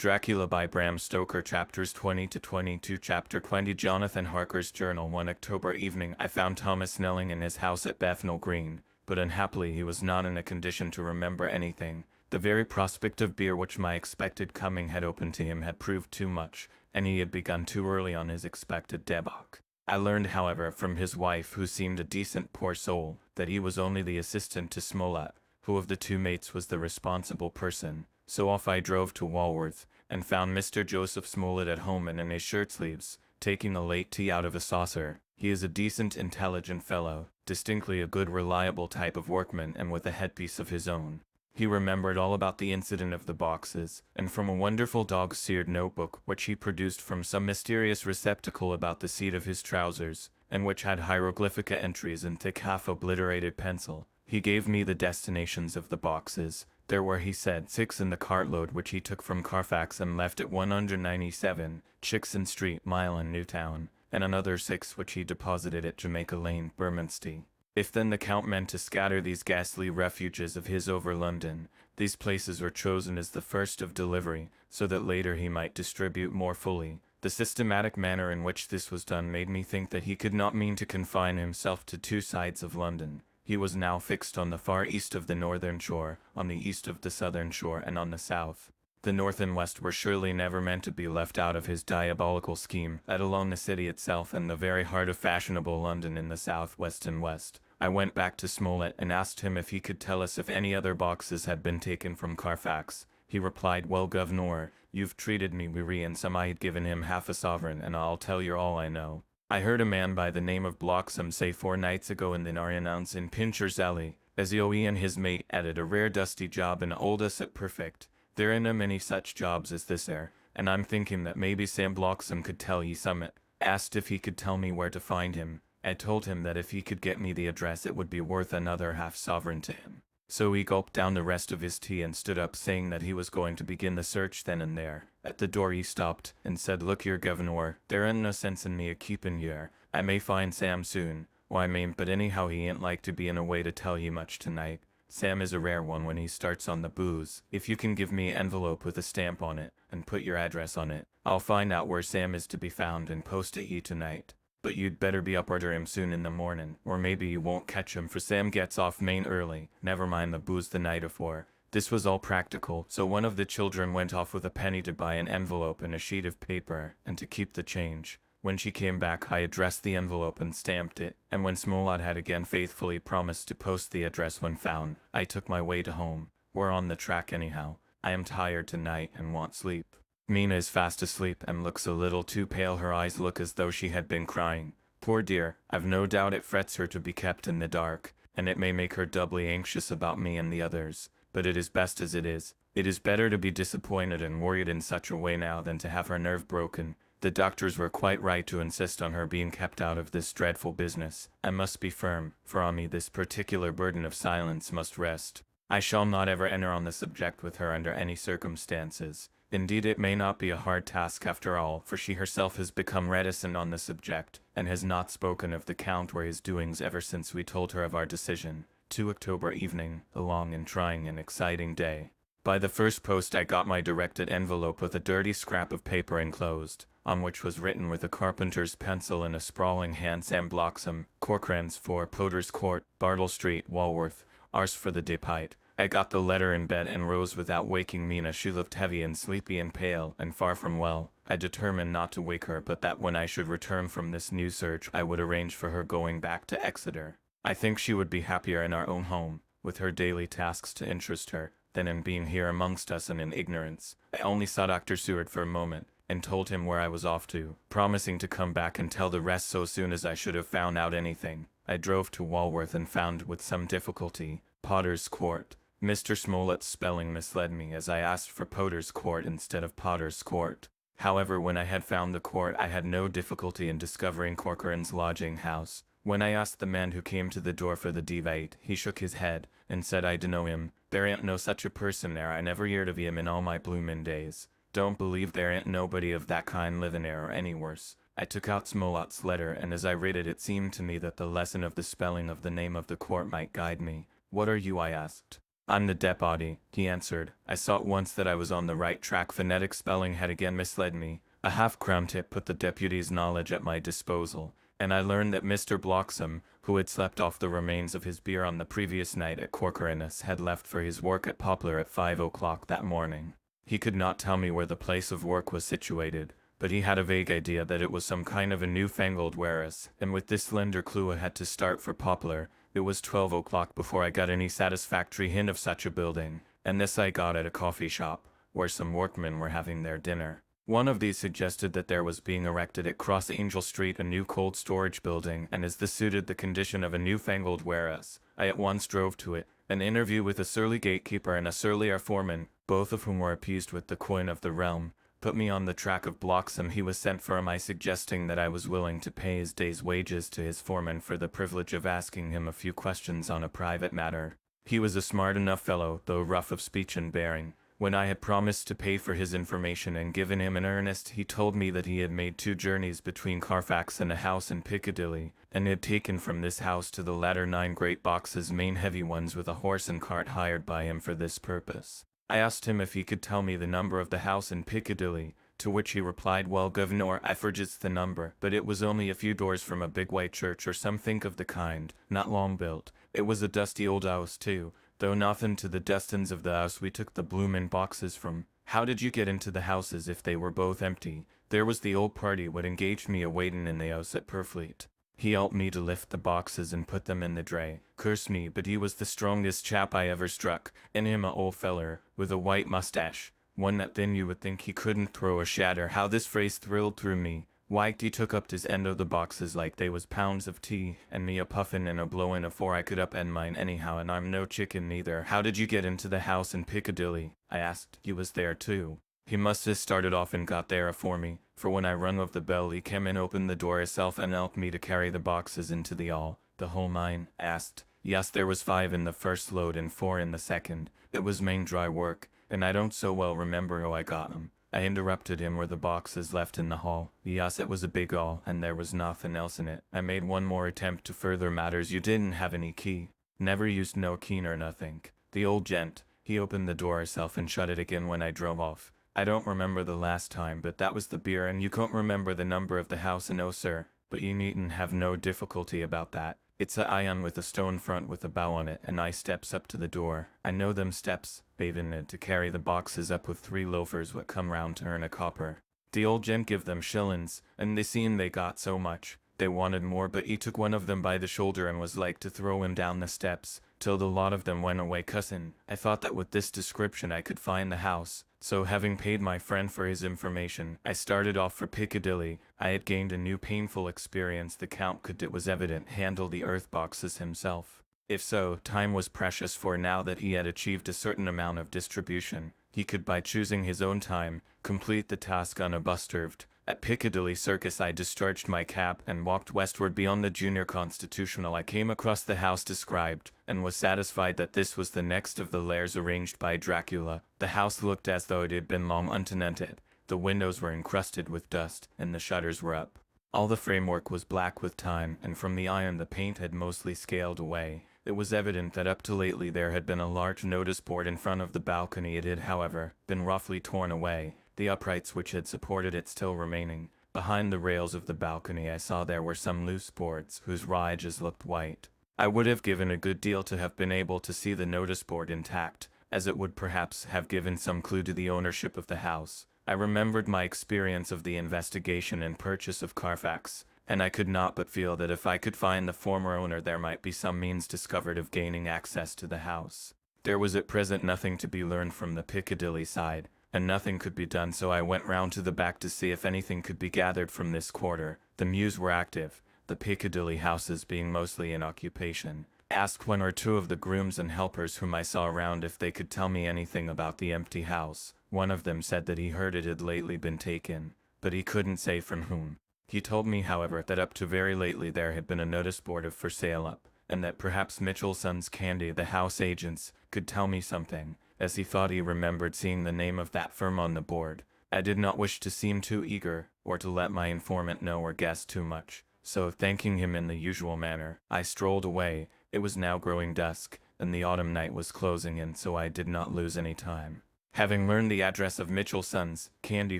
Dracula by Bram Stoker. Chapters 20 to 22. Chapter 20. Jonathan Harker's Journal. One October evening, I found Thomas Snelling in his house at Bethnal Green, but unhappily he was not in a condition to remember anything. The very prospect of beer which my expected coming had opened to him had proved too much, and he had begun too early on his expected debauch. I learned, however, from his wife, who seemed a decent poor soul, that he was only the assistant to Smollett, who of the two mates was the responsible person. So off I drove to Walworth, and found Mr. Joseph Smollett at home and in his shirt-sleeves, taking the late tea out of a saucer. He is a decent, intelligent fellow, distinctly a good, reliable type of workman, and with a headpiece of his own. He remembered all about the incident of the boxes, and from a wonderful dog-seared notebook which he produced from some mysterious receptacle about the seat of his trousers, and which had hieroglyphic entries in thick half-obliterated pencil, he gave me the destinations of the boxes. There were, he said, 6 in the cartload which he took from Carfax and left at 197, Chickson Street, Mile in Newtown, and another 6 which he deposited at Jamaica Lane, Bermondsey. If then the Count meant to scatter these ghastly refuges of his over London, these places were chosen as the first of delivery, so that later he might distribute more fully. The systematic manner in which this was done made me think that he could not mean to confine himself to 2 sides of London. He was now fixed on the far east of the northern shore, on the east of the southern shore, and on the south. The north and west were surely never meant to be left out of his diabolical scheme, let alone the city itself and the very heart of fashionable London in the south, west and west. I went back to Smollett and asked him if he could tell us if any other boxes had been taken from Carfax. He replied, "Well, governor, you've treated me weary," and some I had given him half a sovereign, and I'll tell you all I know. I heard a man by the name of Bloxham say 4 nights ago in the Ariannounce in Pincher's Alley, as he and his mate added a rare dusty job and old us at perfect. There ain't a many such jobs as this air, and I'm thinking that maybe Sam Bloxham could tell ye summit. Asked if he could tell me where to find him. I told him that if he could get me the address it would be worth another half sovereign to him. So he gulped down the rest of his tea and stood up, saying that he was going to begin the search then and there. At the door he stopped, and said, "Look here, governor, there ain't no sense in me a-keepin' yer. I may find Sam soon. Why, I mayn't, but anyhow he ain't like to be in a way to tell ye much tonight. Sam is a rare one when he starts on the booze. If you can give me an envelope with a stamp on it, and put your address on it, I'll find out where Sam is to be found and post it ye tonight. But you'd better be up arter him soon in the mornin', or maybe you won't catch him, for Sam gets off main early, never mind the booze the night afore." This was all practical, so one of the children went off with a penny to buy an envelope and a sheet of paper, and to keep the change. When she came back I addressed the envelope and stamped it, and when Smollett had again faithfully promised to post the address when found, I took my way to home. We're on the track anyhow. I am tired tonight and want sleep. Mina is fast asleep and looks a little too pale. Her eyes look as though she had been crying. Poor dear, I've no doubt it frets her to be kept in the dark, and it may make her doubly anxious about me and the others, but it is best as it is. It is better to be disappointed and worried in such a way now than to have her nerve broken. The doctors were quite right to insist on her being kept out of this dreadful business. I must be firm, for on me this particular burden of silence must rest. I shall not ever enter on the subject with her under any circumstances. Indeed, it may not be a hard task after all, for she herself has become reticent on the subject, and has not spoken of the Count or his doings ever since we told her of our decision. 2 October evening, a long and trying and exciting day. By the first post I got my directed envelope with a dirty scrap of paper enclosed, on which was written with a carpenter's pencil in a sprawling hand, "Sam Bloxham, Corcoran's 4, Potter's Court, Bartle Street, Walworth, Ars for the Depite." I got the letter in bed and rose without waking Mina. She looked heavy and sleepy and pale, and far from well. I determined not to wake her, but that when I should return from this new search I would arrange for her going back to Exeter. I think she would be happier in our own home, with her daily tasks to interest her, than in being here amongst us and in ignorance. I only saw Dr. Seward for a moment, and told him where I was off to, promising to come back and tell the rest so soon as I should have found out anything. I drove to Walworth and found with some difficulty Potter's Court. Mr. Smollett's spelling misled me, as I asked for Potter's Court instead of Potter's Court. However, when I had found the court I had no difficulty in discovering Corcoran's lodging house. When I asked the man who came to the door for the Devite, he shook his head, and said I dunno him. There ain't no such a person there. I never heard of him in all my bloomin' days. Don't believe there ain't nobody of that kind livin' there, or any worse. I took out Smollett's letter, and as I read it seemed to me that the lesson of the spelling of the name of the court might guide me. "What are you?" I asked. "I'm the deputy," he answered. I saw at once that I was on the right track. Phonetic spelling had again misled me. A half-crown tip put the deputy's knowledge at my disposal, and I learned that Mr. Bloxam, who had slept off the remains of his beer on the previous night at Corcoranus, had left for his work at Poplar at 5 o'clock that morning. He could not tell me where the place of work was situated, but he had a vague idea that it was some kind of a newfangled warehouse, and with this slender clue I had to start for Poplar. It was 12 o'clock before I got any satisfactory hint of such a building, and this I got at a coffee shop, where some workmen were having their dinner. One of these suggested that there was being erected at Cross Angel Street a new cold storage building, and as this suited the condition of a newfangled warehouse, I at once drove to it. An interview with a surly gatekeeper and a surlier foreman, both of whom were appeased with the coin of the realm, put me on the track of Bloxam. He was sent for my suggesting that I was willing to pay his day's wages to his foreman for the privilege of asking him a few questions on a private matter. He was a smart enough fellow, though rough of speech and bearing. When I had promised to pay for his information and given him an earnest, he told me that he had made 2 journeys between Carfax and a house in Piccadilly, and had taken from this house to the latter 9 great boxes, main heavy ones, with a horse and cart hired by him for this purpose. I asked him if he could tell me the number of the house in Piccadilly, to which he replied, "Well, governor, I forgets the number, but it was only a few doors from a big white church or something of the kind, not long built. It was a dusty old house too, though nothing to the dustins of the house we took the bloomin' boxes from." "How did you get into the houses if they were both empty?" "There was the old party what engaged me a waitin' in the house at Purfleet. He helped me to lift the boxes and put them in the dray. Curse me, but he was the strongest chap I ever struck, and him a old feller, with a white mustache, one that thin you would think he couldn't throw a shatter." How this phrase thrilled through me. Why, he took up his end of the boxes like they was pounds of tea, and me a puffin' and a blowin' afore I could up end mine anyhow, and I'm no chicken neither. "How did you get into the house in Piccadilly?" I asked. "You was there too." "He must have started off and got there afore me, for when I rung of the bell he came and opened the door hisself and helped me to carry the boxes into the hall." "The whole 9? I asked. "Yes, there was 5 in the first load and 4 in the second. It was main dry work, and I don't so well remember how I got 'em." I interrupted him. "Were the boxes left in the hall?" "Yes, it was a big hall, and there was nothing else in it." I made one more attempt to further matters. "You didn't have any key?" "Never used no key nor nothink. The old gent, he opened the door herself and shut it again when I drove off. I don't remember the last time, but that was the beer. And you can't remember the number of the house?" "No, sir, but you needn't have no difficulty about that. It's a iron with a stone front with a bow on it, and I steps up to the door." "I know them steps," Baven, "to carry the boxes up with 3 loafers what come round to earn a copper. The old gent give them shillings, and they seen they got so much, they wanted more, but he took one of them by the shoulder and was like to throw him down the steps, till the lot of them went away cussin'. I thought that with this description I could find the house, so having paid my friend for his information, I started off for Piccadilly. I had gained a new painful experience. The Count could, it was evident, handle the earth boxes himself. If so, time was precious, for now that he had achieved a certain amount of distribution, he could, by choosing his own time, complete the task unobstructed. At Piccadilly Circus I discharged my cab and walked westward beyond the Junior Constitutional. I came across the house described, and was satisfied that this was the next of the lairs arranged by Dracula. The house looked as though it had been long untenanted. The windows were encrusted with dust, and the shutters were up. All the framework was black with time, and from the iron the paint had mostly scaled away. It was evident that up to lately there had been a large notice board in front of the balcony. It had, however, been roughly torn away, the uprights which had supported it still remaining. Behind the rails of the balcony I saw there were some loose boards, whose ridges looked white. I would have given a good deal to have been able to see the notice board intact, as it would perhaps have given some clue to the ownership of the house. I remembered my experience of the investigation and purchase of Carfax, and I could not but feel that if I could find the former owner there might be some means discovered of gaining access to the house. There was at present nothing to be learned from the Piccadilly side, and nothing could be done, so I went round to the back to see if anything could be gathered from this quarter. The mews were active, the Piccadilly houses being mostly in occupation. I asked 1 or 2 of the grooms and helpers whom I saw around if they could tell me anything about the empty house. One of them said that he heard it had lately been taken, but he couldn't say from whom. He told me, however, that up to very lately there had been a notice board of for sale up, and that perhaps Mitchell Sons Candy, the house agents, could tell me something, as he thought he remembered seeing the name of that firm on the board. I did not wish to seem too eager, or to let my informant know or guess too much, so thanking him in the usual manner, I strolled away. It was now growing dusk, and the autumn night was closing in, so I did not lose any time. Having learned the address of Mitchell Sons Candy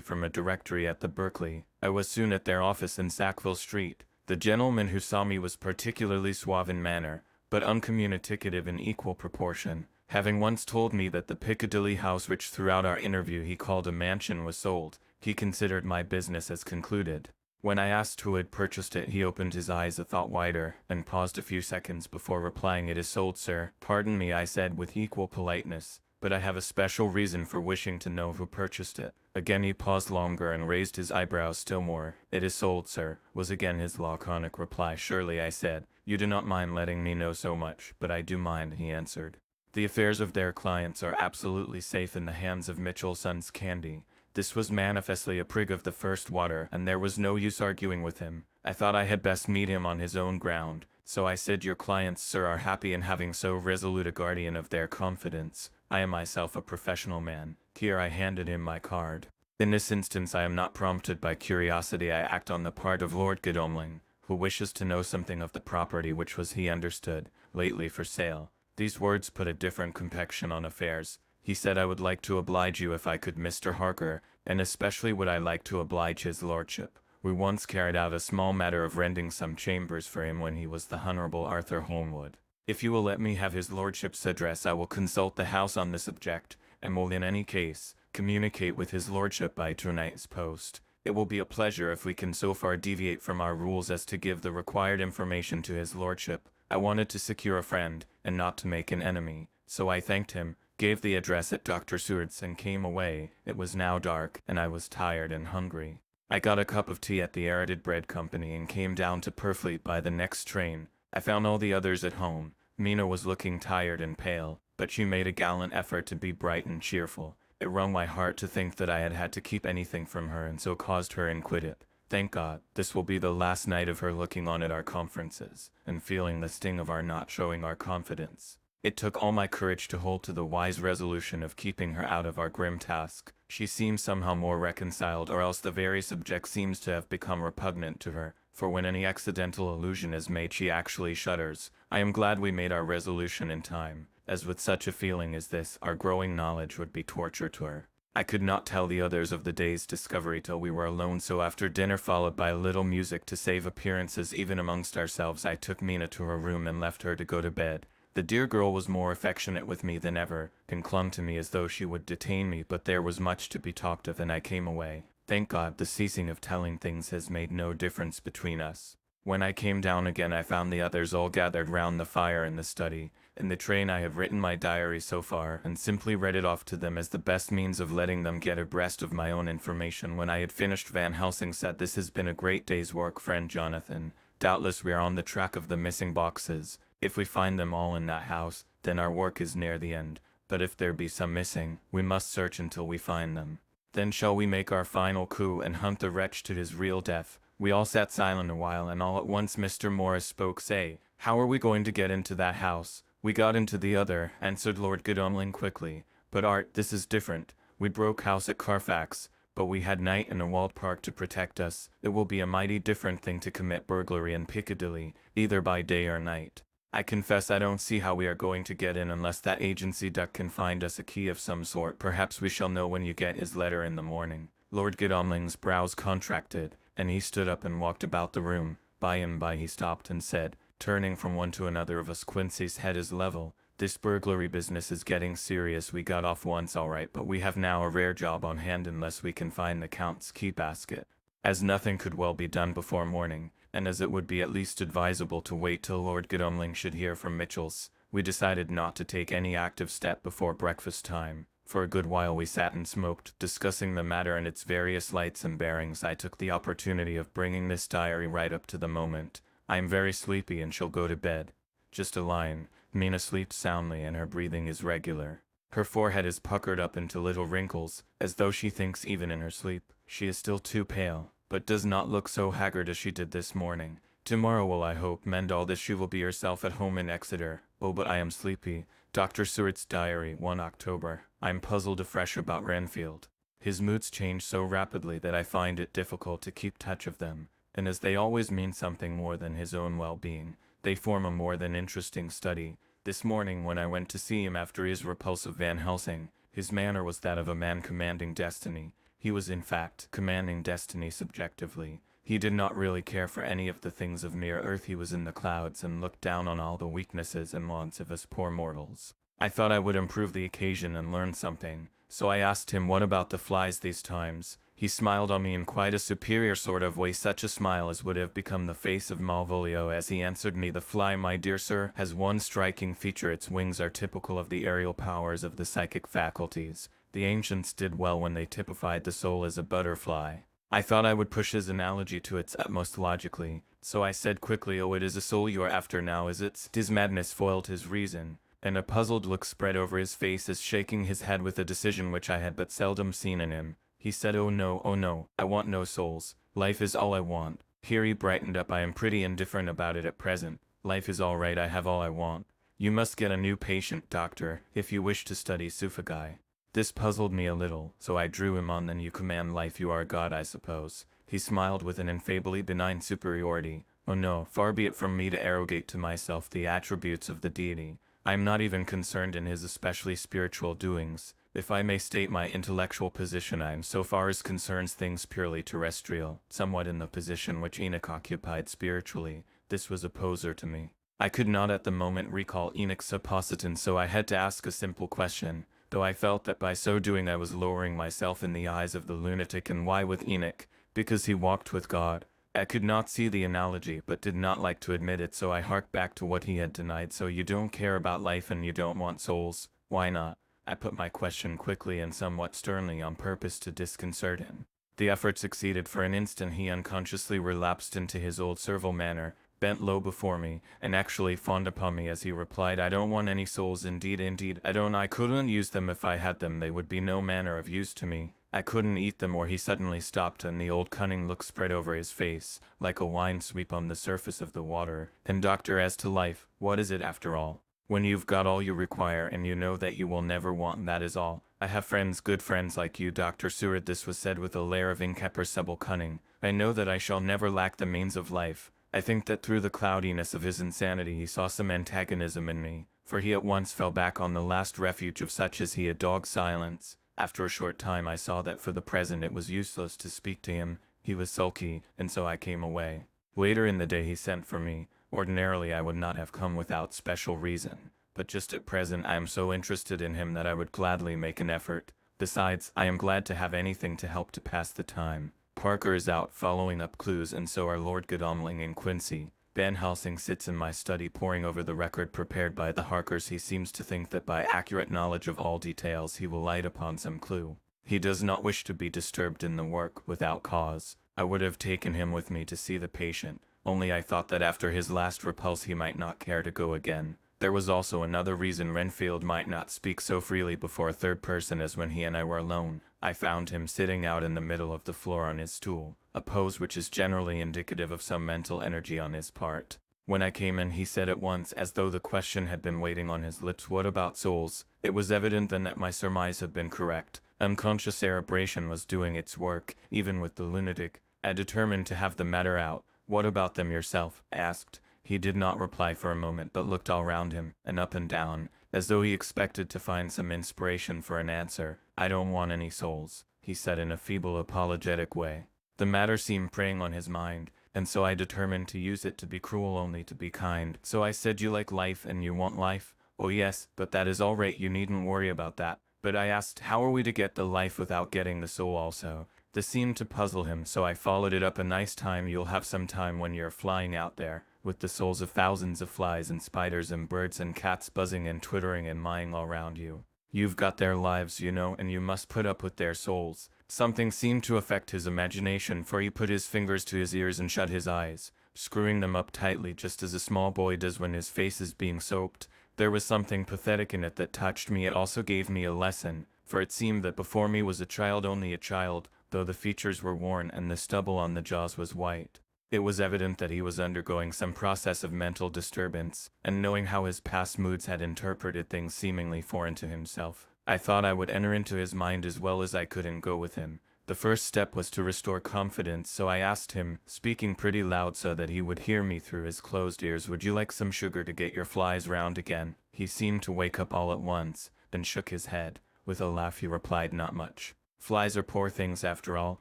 from a directory at the Berkeley, I was soon at their office in Sackville Street. The gentleman who saw me was particularly suave in manner, but uncommunicative in equal proportion. Having once told me that the Piccadilly house which throughout our interview he called a mansion was sold, he considered my business as concluded. When I asked who had purchased it, he opened his eyes a thought wider, and paused a few seconds before replying, "It is sold, sir." "Pardon me," I said with equal politeness, "but I have a special reason for wishing to know who purchased it." Again he paused longer and raised his eyebrows still more. "It is sold, sir," was again his laconic reply. "Surely," I said, "you do not mind letting me know so much." "But I do mind," he answered. "The affairs of their clients are absolutely safe in the hands of Mitchell Sons Candy." This was manifestly a prig of the first water, and there was no use arguing with him. I thought I had best meet him on his own ground, so I said, "Your clients, sir, are happy in having so resolute a guardian of their confidence. I am myself a professional man." Here I handed him my card. "In this instance I am not prompted by curiosity. I act on the part of Lord Godalming, who wishes to know something of the property which was, he understood, lately for sale." These words put a different complexion on affairs. He said, "I would like to oblige you if I could, Mr. Harker, and especially would I like to oblige his lordship. We once carried out a small matter of renting some chambers for him when he was the Honourable Arthur Holmwood. If you will let me have his lordship's address, I will consult the house on the subject, and will in any case communicate with his lordship by tonight's post. It will be a pleasure if we can so far deviate from our rules as to give the required information to his lordship." I wanted to secure a friend, and not to make an enemy, so I thanked him, gave the address at Dr. Seward's, and came away. It was now dark, and I was tired and hungry. I got a cup of tea at the Arided Bread Company and came down to Purfleet by the next train. I found all the others at home. Mina was looking tired and pale, but she made a gallant effort to be bright and cheerful. It wrung my heart to think that I had had to keep anything from her and so caused her to quit it. Thank God, this will be the last night of her looking on at our conferences, and feeling the sting of our not showing our confidence. It took all my courage to hold to the wise resolution of keeping her out of our grim task. She seems somehow more reconciled, or else the very subject seems to have become repugnant to her, for when any accidental allusion is made she actually shudders. I am glad we made our resolution in time, as with such a feeling as this, our growing knowledge would be torture to her. I could not tell the others of the day's discovery till we were alone, so after dinner, followed by a little music to save appearances even amongst ourselves, I took Mina to her room and left her to go to bed. The dear girl was more affectionate with me than ever, and clung to me as though she would detain me, but there was much to be talked of, and I came away. Thank God, the ceasing of telling things has made no difference between us. When I came down again, I found the others all gathered round the fire in the study. In the train I have written my diary so far, and simply read it off to them as the best means of letting them get abreast of my own information. When I had finished, Van Helsing said, "This has been a great day's work, friend Jonathan. Doubtless we are on the track of the missing boxes. If we find them all in that house, then our work is near the end. But if there be some missing, we must search until we find them. Then shall we make our final coup and hunt the wretch to his real death." We all sat silent a while, and all at once Mr. Morris spoke. "Say, how are we going to get into that house?" "We got into the other," answered Lord Godalming quickly. "But Art, this is different. We broke house at Carfax, but we had night and a walled park to protect us. It will be a mighty different thing to commit burglary in Piccadilly, either by day or night. I confess I don't see how we are going to get in unless that agency duck can find us a key of some sort. Perhaps we shall know when you get his letter in the morning." Lord Godalming's brows contracted, and he stood up and walked about the room. By and by he stopped and said, turning from one to another of us, "Quincy's head is level. This burglary business is getting serious. We got off once all right, but we have now a rare job on hand unless we can find the Count's key basket." As nothing could well be done before morning, and as it would be at least advisable to wait till Lord Godalming should hear from Mitchell's, we decided not to take any active step before breakfast time. For a good while we sat and smoked, discussing the matter and its various lights and bearings. I took the opportunity of bringing this diary right up to the moment. I am very sleepy and shall go to bed. Just a line. Mina sleeps soundly and her breathing is regular. Her forehead is puckered up into little wrinkles, as though she thinks even in her sleep. She is still too pale, but does not look so haggard as she did this morning. Tomorrow will, I hope, mend all this. She will be herself at home in Exeter. Oh, but I am sleepy. Dr. Seward's diary, 1 October. I am puzzled afresh about Renfield. His moods change so rapidly that I find it difficult to keep touch of them, and as they always mean something more than his own well-being, they form a more than interesting study. This morning when I went to see him after his repulsive Van Helsing, his manner was that of a man commanding destiny. He was in fact commanding destiny subjectively. He did not really care for any of the things of mere earth. He was in the clouds and looked down on all the weaknesses and wants of us poor mortals. I thought I would improve the occasion and learn something, so I asked him what about the flies these times. He smiled on me in quite a superior sort of way, such a smile as would have become the face of Malvolio as he answered me. The fly, my dear sir, has one striking feature. Its wings are typical of the aerial powers of the psychic faculties. The ancients did well when they typified the soul as a butterfly. I thought I would push his analogy to its utmost logically, so I said quickly, "Oh, it is a soul you are after now, is it?" His madness foiled his reason, and a puzzled look spread over his face as, shaking his head with a decision which I had but seldom seen in him, he said, oh no, I want no souls. Life is all I want." Here he brightened up. "I am pretty indifferent about it at present. Life is all right, I have all I want. You must get a new patient, doctor, if you wish to study Sufagai." This puzzled me a little, so I drew him on. "Then you command life, you are a god, I suppose." He smiled with an infallibly benign superiority. "Oh no, far be it from me to arrogate to myself the attributes of the deity. I am not even concerned in his especially spiritual doings. If I may state my intellectual position, I am, so far as concerns things purely terrestrial, somewhat in the position which Enoch occupied spiritually." This was a poser to me. I could not at the moment recall Enoch's suppositum, so I had to ask a simple question, though I felt that by so doing I was lowering myself in the eyes of the lunatic. "And why with Enoch?" "Because he walked with God." I could not see the analogy, but did not like to admit it, so I harked back to what he had denied. "So you don't care about life and you don't want souls? Why not?" I put my question quickly and somewhat sternly on purpose to disconcert him. The effort succeeded. For an instant he unconsciously relapsed into his old servile manner, bent low before me, and actually fawned upon me as he replied, "I don't want any souls, indeed I don't. I couldn't use them. If I had them they would be no manner of use to me. I couldn't eat them." Or he suddenly stopped, and the old cunning look spread over his face, like a wine sweep on the surface of the water. "And doctor, as to life, what is it after all? When you've got all you require and you know that you will never want, that is all. I have friends, good friends like you, Dr. Seward." This was said with a layer of incomprehensible cunning. "I know that I shall never lack the means of life." I think that through the cloudiness of his insanity he saw some antagonism in me, for he at once fell back on the last refuge of such as he, a dog's silence. After a short time I saw that for the present it was useless to speak to him. He was sulky, and so I came away. Later in the day he sent for me. Ordinarily I would not have come without special reason, but just at present I am so interested in him that I would gladly make an effort. Besides, I am glad to have anything to help to pass the time. Parker is out following up clues, and so are Lord Godalming and Quincy. Van Helsing sits in my study poring over the record prepared by the Harkers. He seems to think that by accurate knowledge of all details he will light upon some clue. He does not wish to be disturbed in the work without cause. I would have taken him with me to see the patient, only I thought that after his last repulse he might not care to go again. There was also another reason. Renfield might not speak so freely before a third person as when he and I were alone. I found him sitting out in the middle of the floor on his stool, a pose which is generally indicative of some mental energy on his part. When I came in he said at once, as though the question had been waiting on his lips, "What about souls?" It was evident then that my surmise had been correct. Unconscious cerebration was doing its work, even with the lunatic. I determined to have the matter out. "What about them yourself?" I asked. He did not reply for a moment, but looked all round him, and up and down, as though he expected to find some inspiration for an answer. "I don't want any souls," he said in a feeble apologetic way. The matter seemed preying on his mind, and so I determined to use it to be cruel only to be kind. So I said, "You like life and you want life?" "Oh yes, but that is all right, you needn't worry about that." But I asked, "How are we to get the life without getting the soul also?" This seemed to puzzle him, so I followed it up. "A nice time you'll have some time when you're flying out there, with the souls of thousands of flies and spiders and birds and cats buzzing and twittering and mine all round you. You've got their lives, you know, and you must put up with their souls." Something seemed to affect his imagination, for he put his fingers to his ears and shut his eyes, screwing them up tightly just as a small boy does when his face is being soaped. There was something pathetic in it that touched me. It also gave me a lesson, for it seemed that before me was a child, only a child, though the features were worn and the stubble on the jaws was white. It was evident that he was undergoing some process of mental disturbance, and knowing how his past moods had interpreted things seemingly foreign to himself, I thought I would enter into his mind as well as I could and go with him. The first step was to restore confidence, so I asked him, speaking pretty loud so that he would hear me through his closed ears, "Would you like some sugar to get your flies round again?" He seemed to wake up all at once, then shook his head. With a laugh he replied, "Not much. Flies are poor things after all."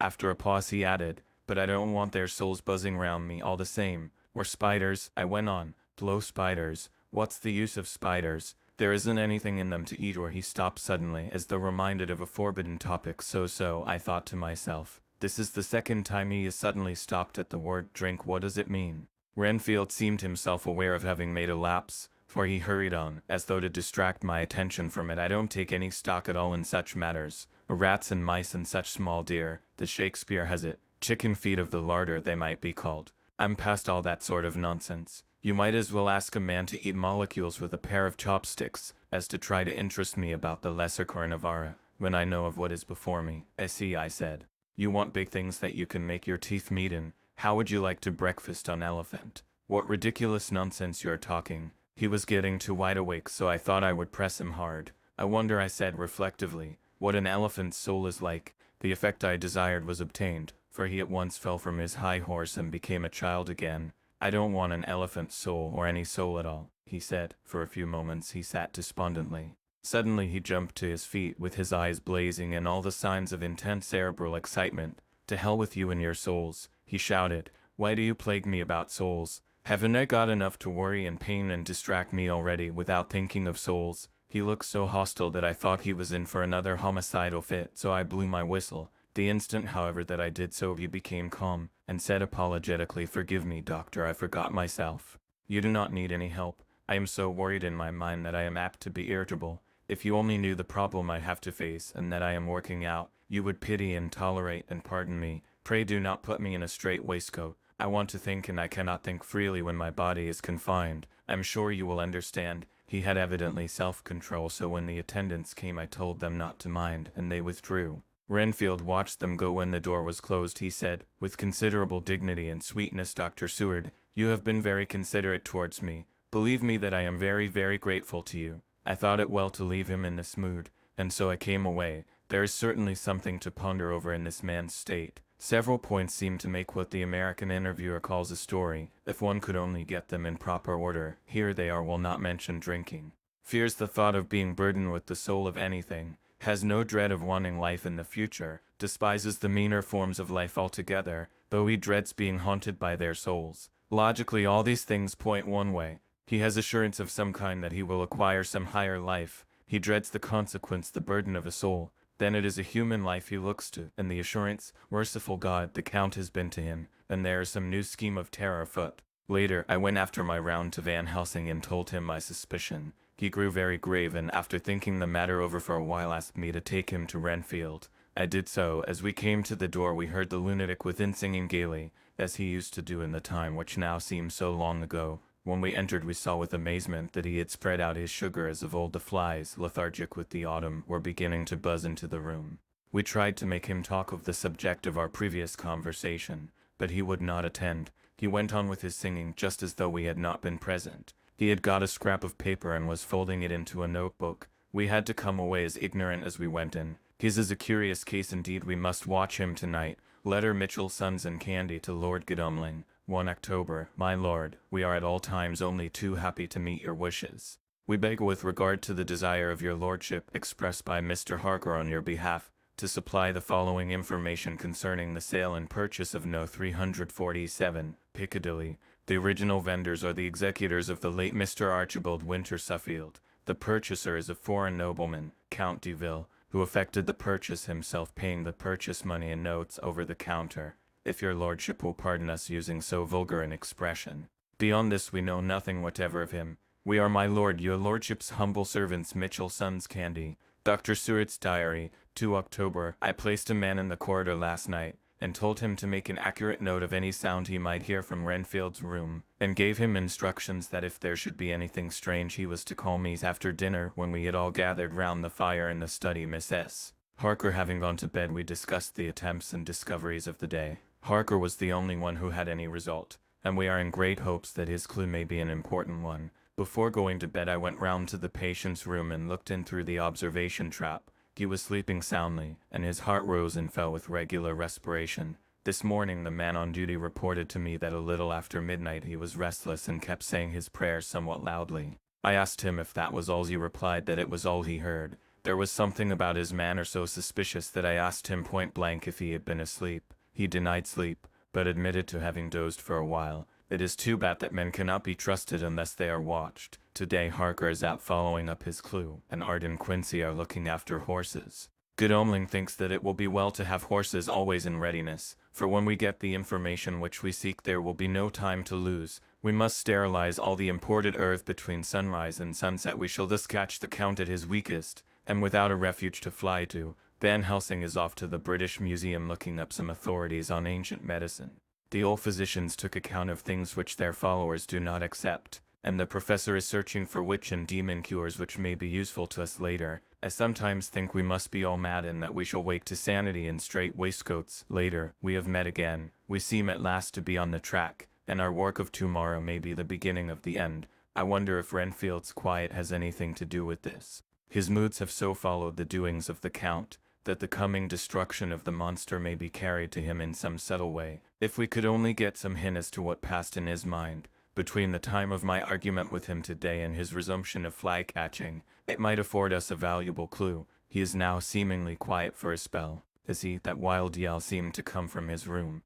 After a pause he added, "But I don't want their souls buzzing round me all the same." "Or spiders," I went on. "Blow spiders. What's the use of spiders? There isn't anything in them to eat." Or he stopped suddenly, as though reminded of a forbidden topic. So, I thought to myself. This is the second time he has suddenly stopped at the word drink. What does it mean? Renfield seemed himself aware of having made a lapse, for he hurried on, as though to distract my attention from it. "I don't take any stock at all in such matters. Rats and mice and such small deer, the Shakespeare has it. Chicken feet of the larder they might be called. I'm past all that sort of nonsense. You might as well ask a man to eat molecules with a pair of chopsticks, as to try to interest me about the lesser carnivora, when I know of what is before me." "I see," I said. "You want big things that you can make your teeth meet in. How would you like to breakfast on elephant?" "What ridiculous nonsense you're talking." He was getting too wide awake, so I thought I would press him hard. "I wonder," I said reflectively, "what an elephant's soul is like." The effect I desired was obtained, for he at once fell from his high horse and became a child again. "I don't want an elephant's soul, or any soul at all," he said. For a few moments he sat despondently. Suddenly he jumped to his feet, with his eyes blazing and all the signs of intense cerebral excitement. "To hell with you and your souls," he shouted. "Why do you plague me about souls? Haven't I got enough to worry and pain and distract me already without thinking of souls?" He looked so hostile that I thought he was in for another homicidal fit, so I blew my whistle. The instant, however, that I did so, he became calm, and said apologetically, "Forgive me, doctor, I forgot myself. You do not need any help. I am so worried in my mind that I am apt to be irritable. If you only knew the problem I have to face, and that I am working out, you would pity and tolerate and pardon me. Pray do not put me in a strait waistcoat. I want to think, and I cannot think freely when my body is confined. I'm sure you will understand." He had evidently self-control, so when the attendants came I told them not to mind, and they withdrew. Renfield watched them go. When the door was closed he said, with considerable dignity and sweetness, "Dr. Seward, you have been very considerate towards me. Believe me that I am very, very grateful to you." I thought it well to leave him in this mood, and so I came away. There is certainly something to ponder over in this man's state. Several points seem to make what the American interviewer calls a story, if one could only get them in proper order. Here they are. Will not mention drinking. Fears the thought of being burdened with the soul of anything. Has no dread of wanting life in the future. Despises the meaner forms of life altogether, though he dreads being haunted by their souls. Logically, all these things point one way. He has assurance of some kind that he will acquire some higher life. He dreads the consequence, the burden of a soul. Then it is a human life he looks to, and the assurance, merciful God, the Count has been to him, and there is some new scheme of terror afoot. Later, I went after my round to Van Helsing and told him my suspicion. He grew very grave, and after thinking the matter over for a while asked me to take him to Renfield. I did so. As we came to the door we heard the lunatic within singing gaily, as he used to do in the time which now seems so long ago. When we entered we saw with amazement that he had spread out his sugar as of old. The flies, lethargic with the autumn, were beginning to buzz into the room. We tried to make him talk of the subject of our previous conversation, but he would not attend. He went on with his singing just as though we had not been present. He had got a scrap of paper and was folding it into a notebook. We had to come away as ignorant as we went in. His is a curious case indeed. We must watch him tonight. Letter Mitchell, Sons and Candy to Lord Godalming, 1 October. My Lord, we are at all times only too happy to meet your wishes. We beg with regard to the desire of your lordship expressed by Mr. Harker on your behalf, to supply the following information concerning the sale and purchase of No. 347, Piccadilly. The original vendors are the executors of the late Mr. Archibald Winter Suffield. The purchaser is a foreign nobleman, Count Deville, who effected the purchase himself, paying the purchase money in notes over the counter, if your lordship will pardon us using so vulgar an expression. Beyond this we know nothing whatever of him. We are, my lord, your lordship's humble servants, Mitchell, Sons, Candy. Dr. Seward's diary, 2 October. I placed a man in the corridor last night, and told him to make an accurate note of any sound he might hear from Renfield's room, and gave him instructions that if there should be anything strange he was to call me after dinner, when we had all gathered round the fire in the study. Miss S. Harker having gone to bed, we discussed the attempts and discoveries of the day. Harker was the only one who had any result, and we are in great hopes that his clue may be an important one. Before going to bed I went round to the patient's room and looked in through the observation trap. He was sleeping soundly, and his heart rose and fell with regular respiration. This morning the man on duty reported to me that a little after midnight he was restless and kept saying his prayers somewhat loudly. I asked him if that was all. He replied that it was all he heard. There was something about his manner so suspicious that I asked him point blank if he had been asleep. He denied sleep, but admitted to having dozed for a while. It is too bad that men cannot be trusted unless they are watched. Today Harker is out following up his clue, and Art and Quincy are looking after horses. Godalming thinks that it will be well to have horses always in readiness, for when we get the information which we seek there will be no time to lose. We must sterilize all the imported earth between sunrise and sunset. We shall thus catch the Count at his weakest, and without a refuge to fly to. Van Helsing is off to the British Museum looking up some authorities on ancient medicine. The old physicians took account of things which their followers do not accept, and the professor is searching for witch and demon cures which may be useful to us later. I sometimes think we must be all mad and that we shall wake to sanity in straight waistcoats. Later, we have met again. We seem at last to be on the track, and our work of tomorrow may be the beginning of the end. I wonder if Renfield's quiet has anything to do with this. His moods have so followed the doings of the Count, that the coming destruction of the monster may be carried to him in some subtle way. If we could only get some hint as to what passed in his mind, between the time of my argument with him today and his resumption of fly-catching, it might afford us a valuable clue. He is now seemingly quiet for a spell. That wild yell seemed to come from his room.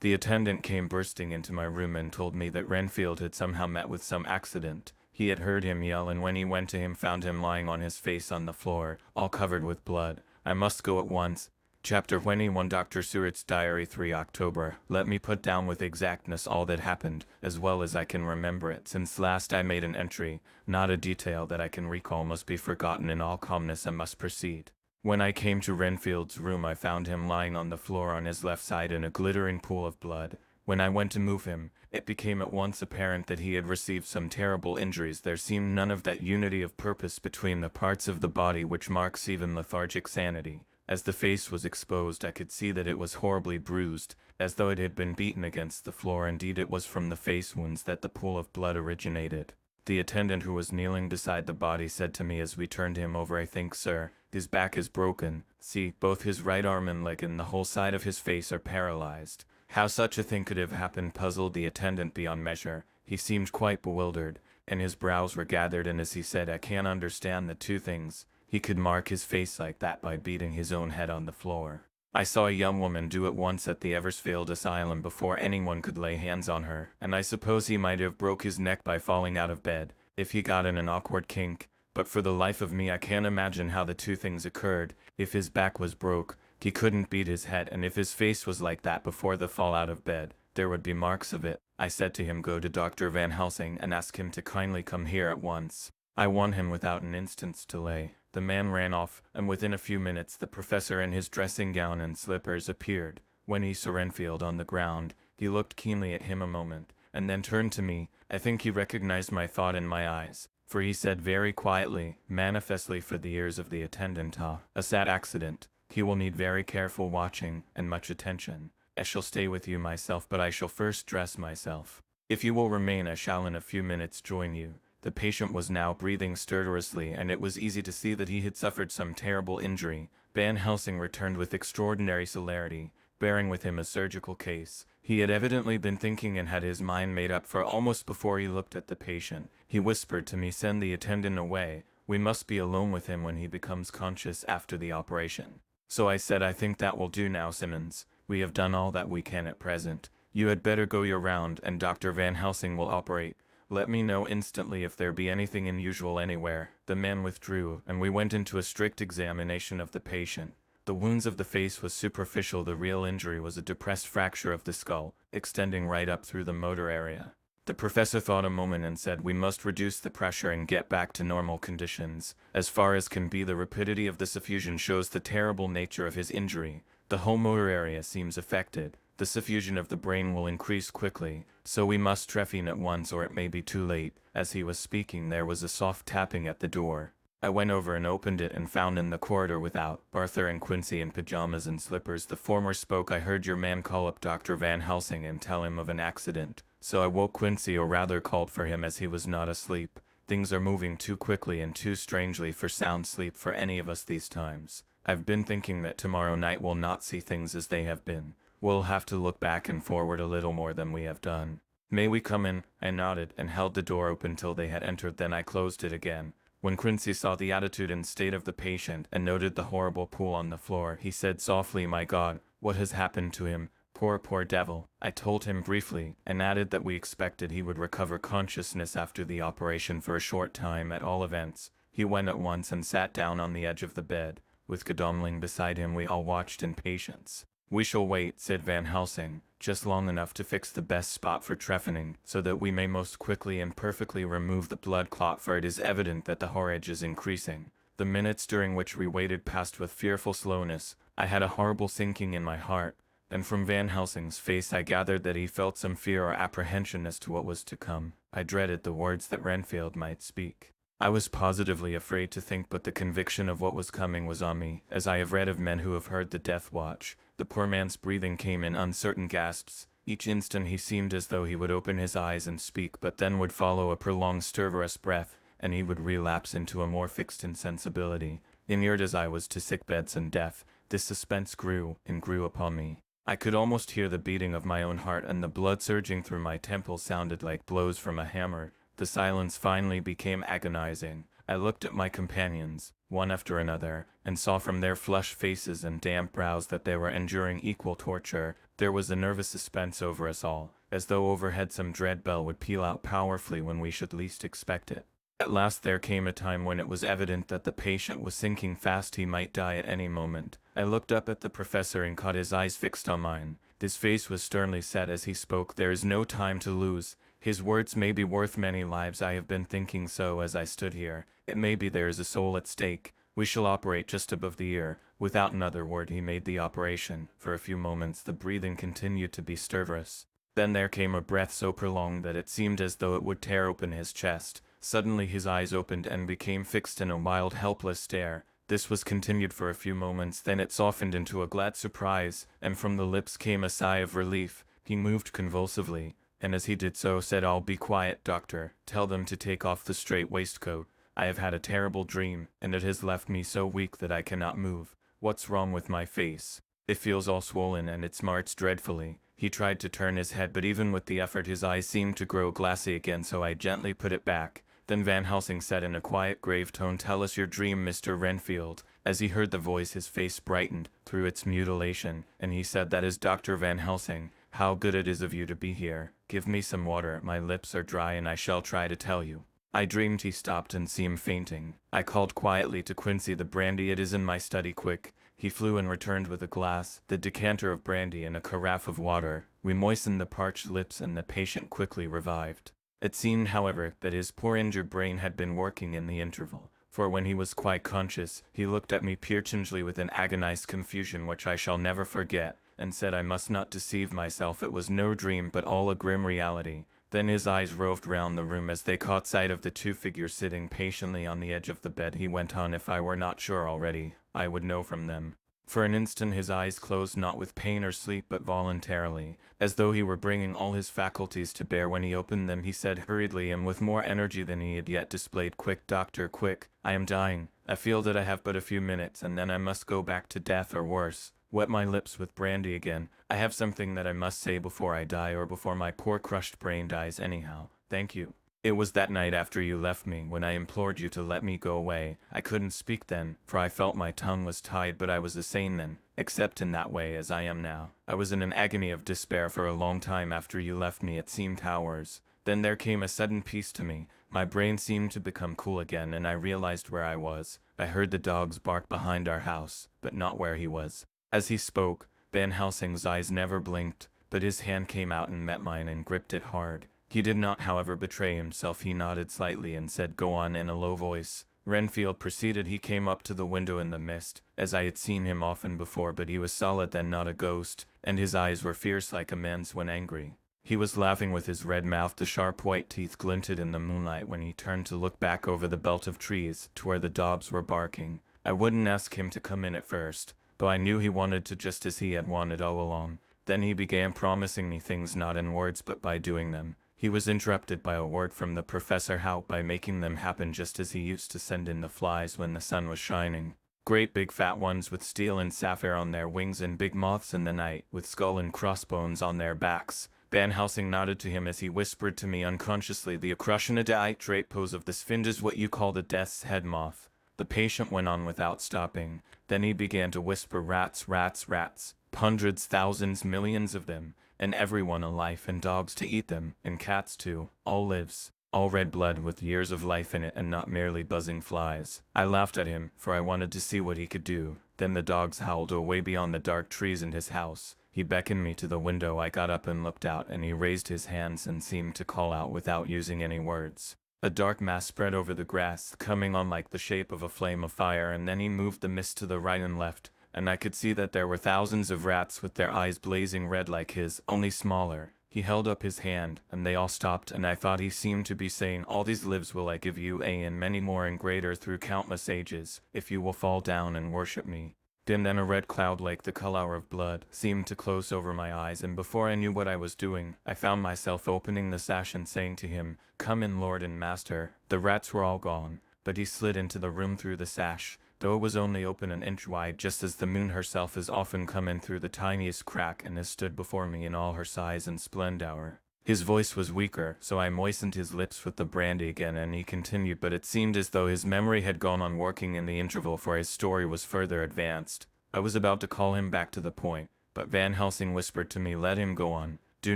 The attendant came bursting into my room and told me that Renfield had somehow met with some accident. He had heard him yell, and when he went to him found him lying on his face on the floor, all covered with blood. I must go at once. Chapter 21 Dr. Seward's Diary 3 October. Let me put down with exactness all that happened, as well as I can remember it. Since last I made an entry, not a detail that I can recall must be forgotten. In all calmness I must proceed. When I came to Renfield's room I found him lying on the floor on his left side in a glittering pool of blood. When I went to move him, it became at once apparent that he had received some terrible injuries. There seemed none of that unity of purpose between the parts of the body which marks even lethargic sanity. As the face was exposed I could see that it was horribly bruised, as though it had been beaten against the floor. Indeed, it was from the face wounds that the pool of blood originated. The attendant who was kneeling beside the body said to me as we turned him over, "I think, sir, his back is broken. See, both his right arm and leg and the whole side of his face are paralyzed." How such a thing could have happened puzzled the attendant beyond measure. He seemed quite bewildered, and his brows were gathered, and as he said, "I can't understand the two things. He could mark his face like that by beating his own head on the floor. I saw a young woman do it once at the Eversfield Asylum before anyone could lay hands on her, and I suppose he might have broke his neck by falling out of bed, if he got in an awkward kink, but for the life of me I can't imagine how the two things occurred. If his back was broke, he couldn't beat his head, and if his face was like that before the fall out of bed, there would be marks of it." I said to him, "Go to Dr. Van Helsing and ask him to kindly come here at once." I won him without an instant's delay. The man ran off, and within a few minutes the professor in his dressing gown and slippers appeared. When he saw Renfield on the ground, he looked keenly at him a moment, and then turned to me. I think he recognized my thought in my eyes, for he said very quietly, manifestly for the ears of the attendant, "A sad accident. He will need very careful watching, and much attention. I shall stay with you myself, but I shall first dress myself. If you will remain I shall in a few minutes join you." The patient was now breathing stertorously, and it was easy to see that he had suffered some terrible injury. Van Helsing returned with extraordinary celerity, bearing with him a surgical case. He had evidently been thinking and had his mind made up, for almost before he looked at the patient, he whispered to me, "Send the attendant away. We must be alone with him when he becomes conscious after the operation." So I said, "I think that will do now, Simmons. We have done all that we can at present. You had better go your round, and Dr. Van Helsing will operate. Let me know instantly if there be anything unusual anywhere." The man withdrew, and we went into a strict examination of the patient. The wounds of the face was superficial. The real injury was a depressed fracture of the skull, extending right up through the motor area. The professor thought a moment and said, "We must reduce the pressure and get back to normal conditions. As far as can be, the rapidity of the suffusion shows the terrible nature of his injury. The whole motor area seems affected. The suffusion of the brain will increase quickly, so we must trephine at once or it may be too late." As he was speaking there was a soft tapping at the door. I went over and opened it and found in the corridor without Arthur and Quincy in pajamas and slippers. The former spoke, "I heard your man call up Dr. Van Helsing and tell him of an accident. So I woke Quincy, or rather called for him, as he was not asleep. Things are moving too quickly and too strangely for sound sleep for any of us these times. I've been thinking that tomorrow night we'll not see things as they have been. We'll have to look back and forward a little more than we have done. May we come in? I nodded and held the door open till they had entered, then I closed it again. When Quincy saw the attitude and state of the patient and noted the horrible pool on the floor, he said softly, "My God, what has happened to him? Poor devil." I told him briefly, and added that we expected he would recover consciousness after the operation for a short time at all events. He went at once and sat down on the edge of the bed. With Godalming beside him, we all watched in patience. "We shall wait," said Van Helsing, "just long enough to fix the best spot for trephining, so that we may most quickly and perfectly remove the blood clot, for it is evident that the hemorrhage is increasing." The minutes during which we waited passed with fearful slowness. I had a horrible sinking in my heart, and from Van Helsing's face I gathered that he felt some fear or apprehension as to what was to come. I dreaded the words that Renfield might speak. I was positively afraid to think, but the conviction of what was coming was on me, as I have read of men who have heard the death watch. The poor man's breathing came in uncertain gasps. Each instant he seemed as though he would open his eyes and speak, but then would follow a prolonged stertorous breath, and he would relapse into a more fixed insensibility. Inured as I was to sick beds and death, this suspense grew and grew upon me. I could almost hear the beating of my own heart, and the blood surging through my temples sounded like blows from a hammer. The silence finally became agonizing. I looked at my companions, one after another, and saw from their flushed faces and damp brows that they were enduring equal torture. There was a nervous suspense over us all, as though overhead some dread bell would peal out powerfully when we should least expect it. At last there came a time when it was evident that the patient was sinking fast. He might die at any moment. I looked up at the professor and caught his eyes fixed on mine. His face was sternly set as he spoke. "There is no time to lose. His words may be worth many lives. I have been thinking so as I stood here. It may be there is a soul at stake. We shall operate just above the ear." Without another word he made the operation. For a few moments the breathing continued to be stertorous. Then there came a breath so prolonged that it seemed as though it would tear open his chest. Suddenly his eyes opened and became fixed in a wild, helpless stare. This was continued for a few moments, then it softened into a glad surprise, and from the lips came a sigh of relief. He moved convulsively, and as he did so said, "I'll be quiet, doctor. Tell them to take off the strait waistcoat. I have had a terrible dream, and it has left me so weak that I cannot move. What's wrong with my face? It feels all swollen and it smarts dreadfully." He tried to turn his head, but even with the effort his eyes seemed to grow glassy again, so I gently put it back. Then Van Helsing said in a quiet, grave tone, "Tell us your dream, Mr. Renfield." As he heard the voice his face brightened through its mutilation, and he said, "That is Dr. Van Helsing. How good it is of you to be here. Give me some water, my lips are dry, and I shall try to tell you." I dreamed." He stopped and seemed fainting. I called quietly to Quincy, "The brandy, it is in my study, quick." He flew and returned with a glass, the decanter of brandy, and a carafe of water. We moistened the parched lips, and the patient quickly revived. It seemed, however, that his poor injured brain had been working in the interval, for when he was quite conscious, he looked at me piercingly with an agonized confusion which I shall never forget, and said I must not deceive myself. It was no dream, but all a grim reality. Then his eyes roved round the room as they caught sight of the two figures sitting patiently on the edge of the bed. He went on, "If I were not sure already, I would know from them." For an instant his eyes closed, not with pain or sleep, but voluntarily, as though he were bringing all his faculties to bear. When he opened them, he said hurriedly and with more energy than he had yet displayed, "Quick, doctor, quick. I am dying. I feel that I have but a few minutes, and then I must go back to death or worse." Wet my lips with brandy again. "I have something that I must say before I die, or before my poor crushed brain dies anyhow. Thank you. It was that night after you left me, when I implored you to let me go away. I couldn't speak then, for I felt my tongue was tied, but I was sane then, except in that way as I am now. I was in an agony of despair for a long time after you left me. It seemed hours. Then there came a sudden peace to me. My brain seemed to become cool again, and I realized where I was. I heard the dogs bark behind our house, but not where he was." As he spoke, Van Helsing's eyes never blinked, but his hand came out and met mine and gripped it hard. He did not, however, betray himself. He nodded slightly and said, "Go on," in a low voice. Renfield proceeded. He came up to the window in the mist, as I had seen him often before, but he was solid then, not a ghost, and his eyes were fierce like a man's when angry. He was laughing with his red mouth. The sharp white teeth glinted in the moonlight when he turned to look back over the belt of trees to where the dogs were barking. I wouldn't ask him to come in at first, though I knew he wanted to, just as he had wanted all along. Then he began promising me things, not in words but by doing them. He was interrupted by a word from the professor. How? By making them happen just as he used to send in the flies when the sun was shining. Great big fat ones with steel and sapphire on their wings and big moths in the night with skull and crossbones on their backs. Van Helsing nodded to him as he whispered to me unconsciously, the acrosonidite trait pose of this find is what you call the death's head moth. The patient went on without stopping. Then he began to whisper, rats, rats, rats. Hundreds, thousands, millions of them, and everyone alive, and dogs to eat them, and cats too. All lives. All red blood with years of life in it and not merely buzzing flies. I laughed at him, for I wanted to see what he could do. Then the dogs howled away beyond the dark trees in his house. He beckoned me to the window. I got up and looked out, and he raised his hands and seemed to call out without using any words. A dark mass spread over the grass, coming on like the shape of a flame of fire, and then he moved the mist to the right and left, and I could see that there were thousands of rats with their eyes blazing red like his, only smaller. He held up his hand, and they all stopped, and I thought he seemed to be saying, all these lives will I give you, and many more and greater through countless ages, if you will fall down and worship me. Then a red cloud like the color of blood seemed to close over my eyes, and before I knew what I was doing, I found myself opening the sash and saying to him, come in, Lord and Master. The rats were all gone, but he slid into the room through the sash, though it was only open an inch wide, just as the moon herself has often come in through the tiniest crack and has stood before me in all her size and splendor. His voice was weaker, so I moistened his lips with the brandy again, and he continued, but it seemed as though his memory had gone on working in the interval, for his story was further advanced. I was about to call him back to the point, but Van Helsing whispered to me, let him go on. Do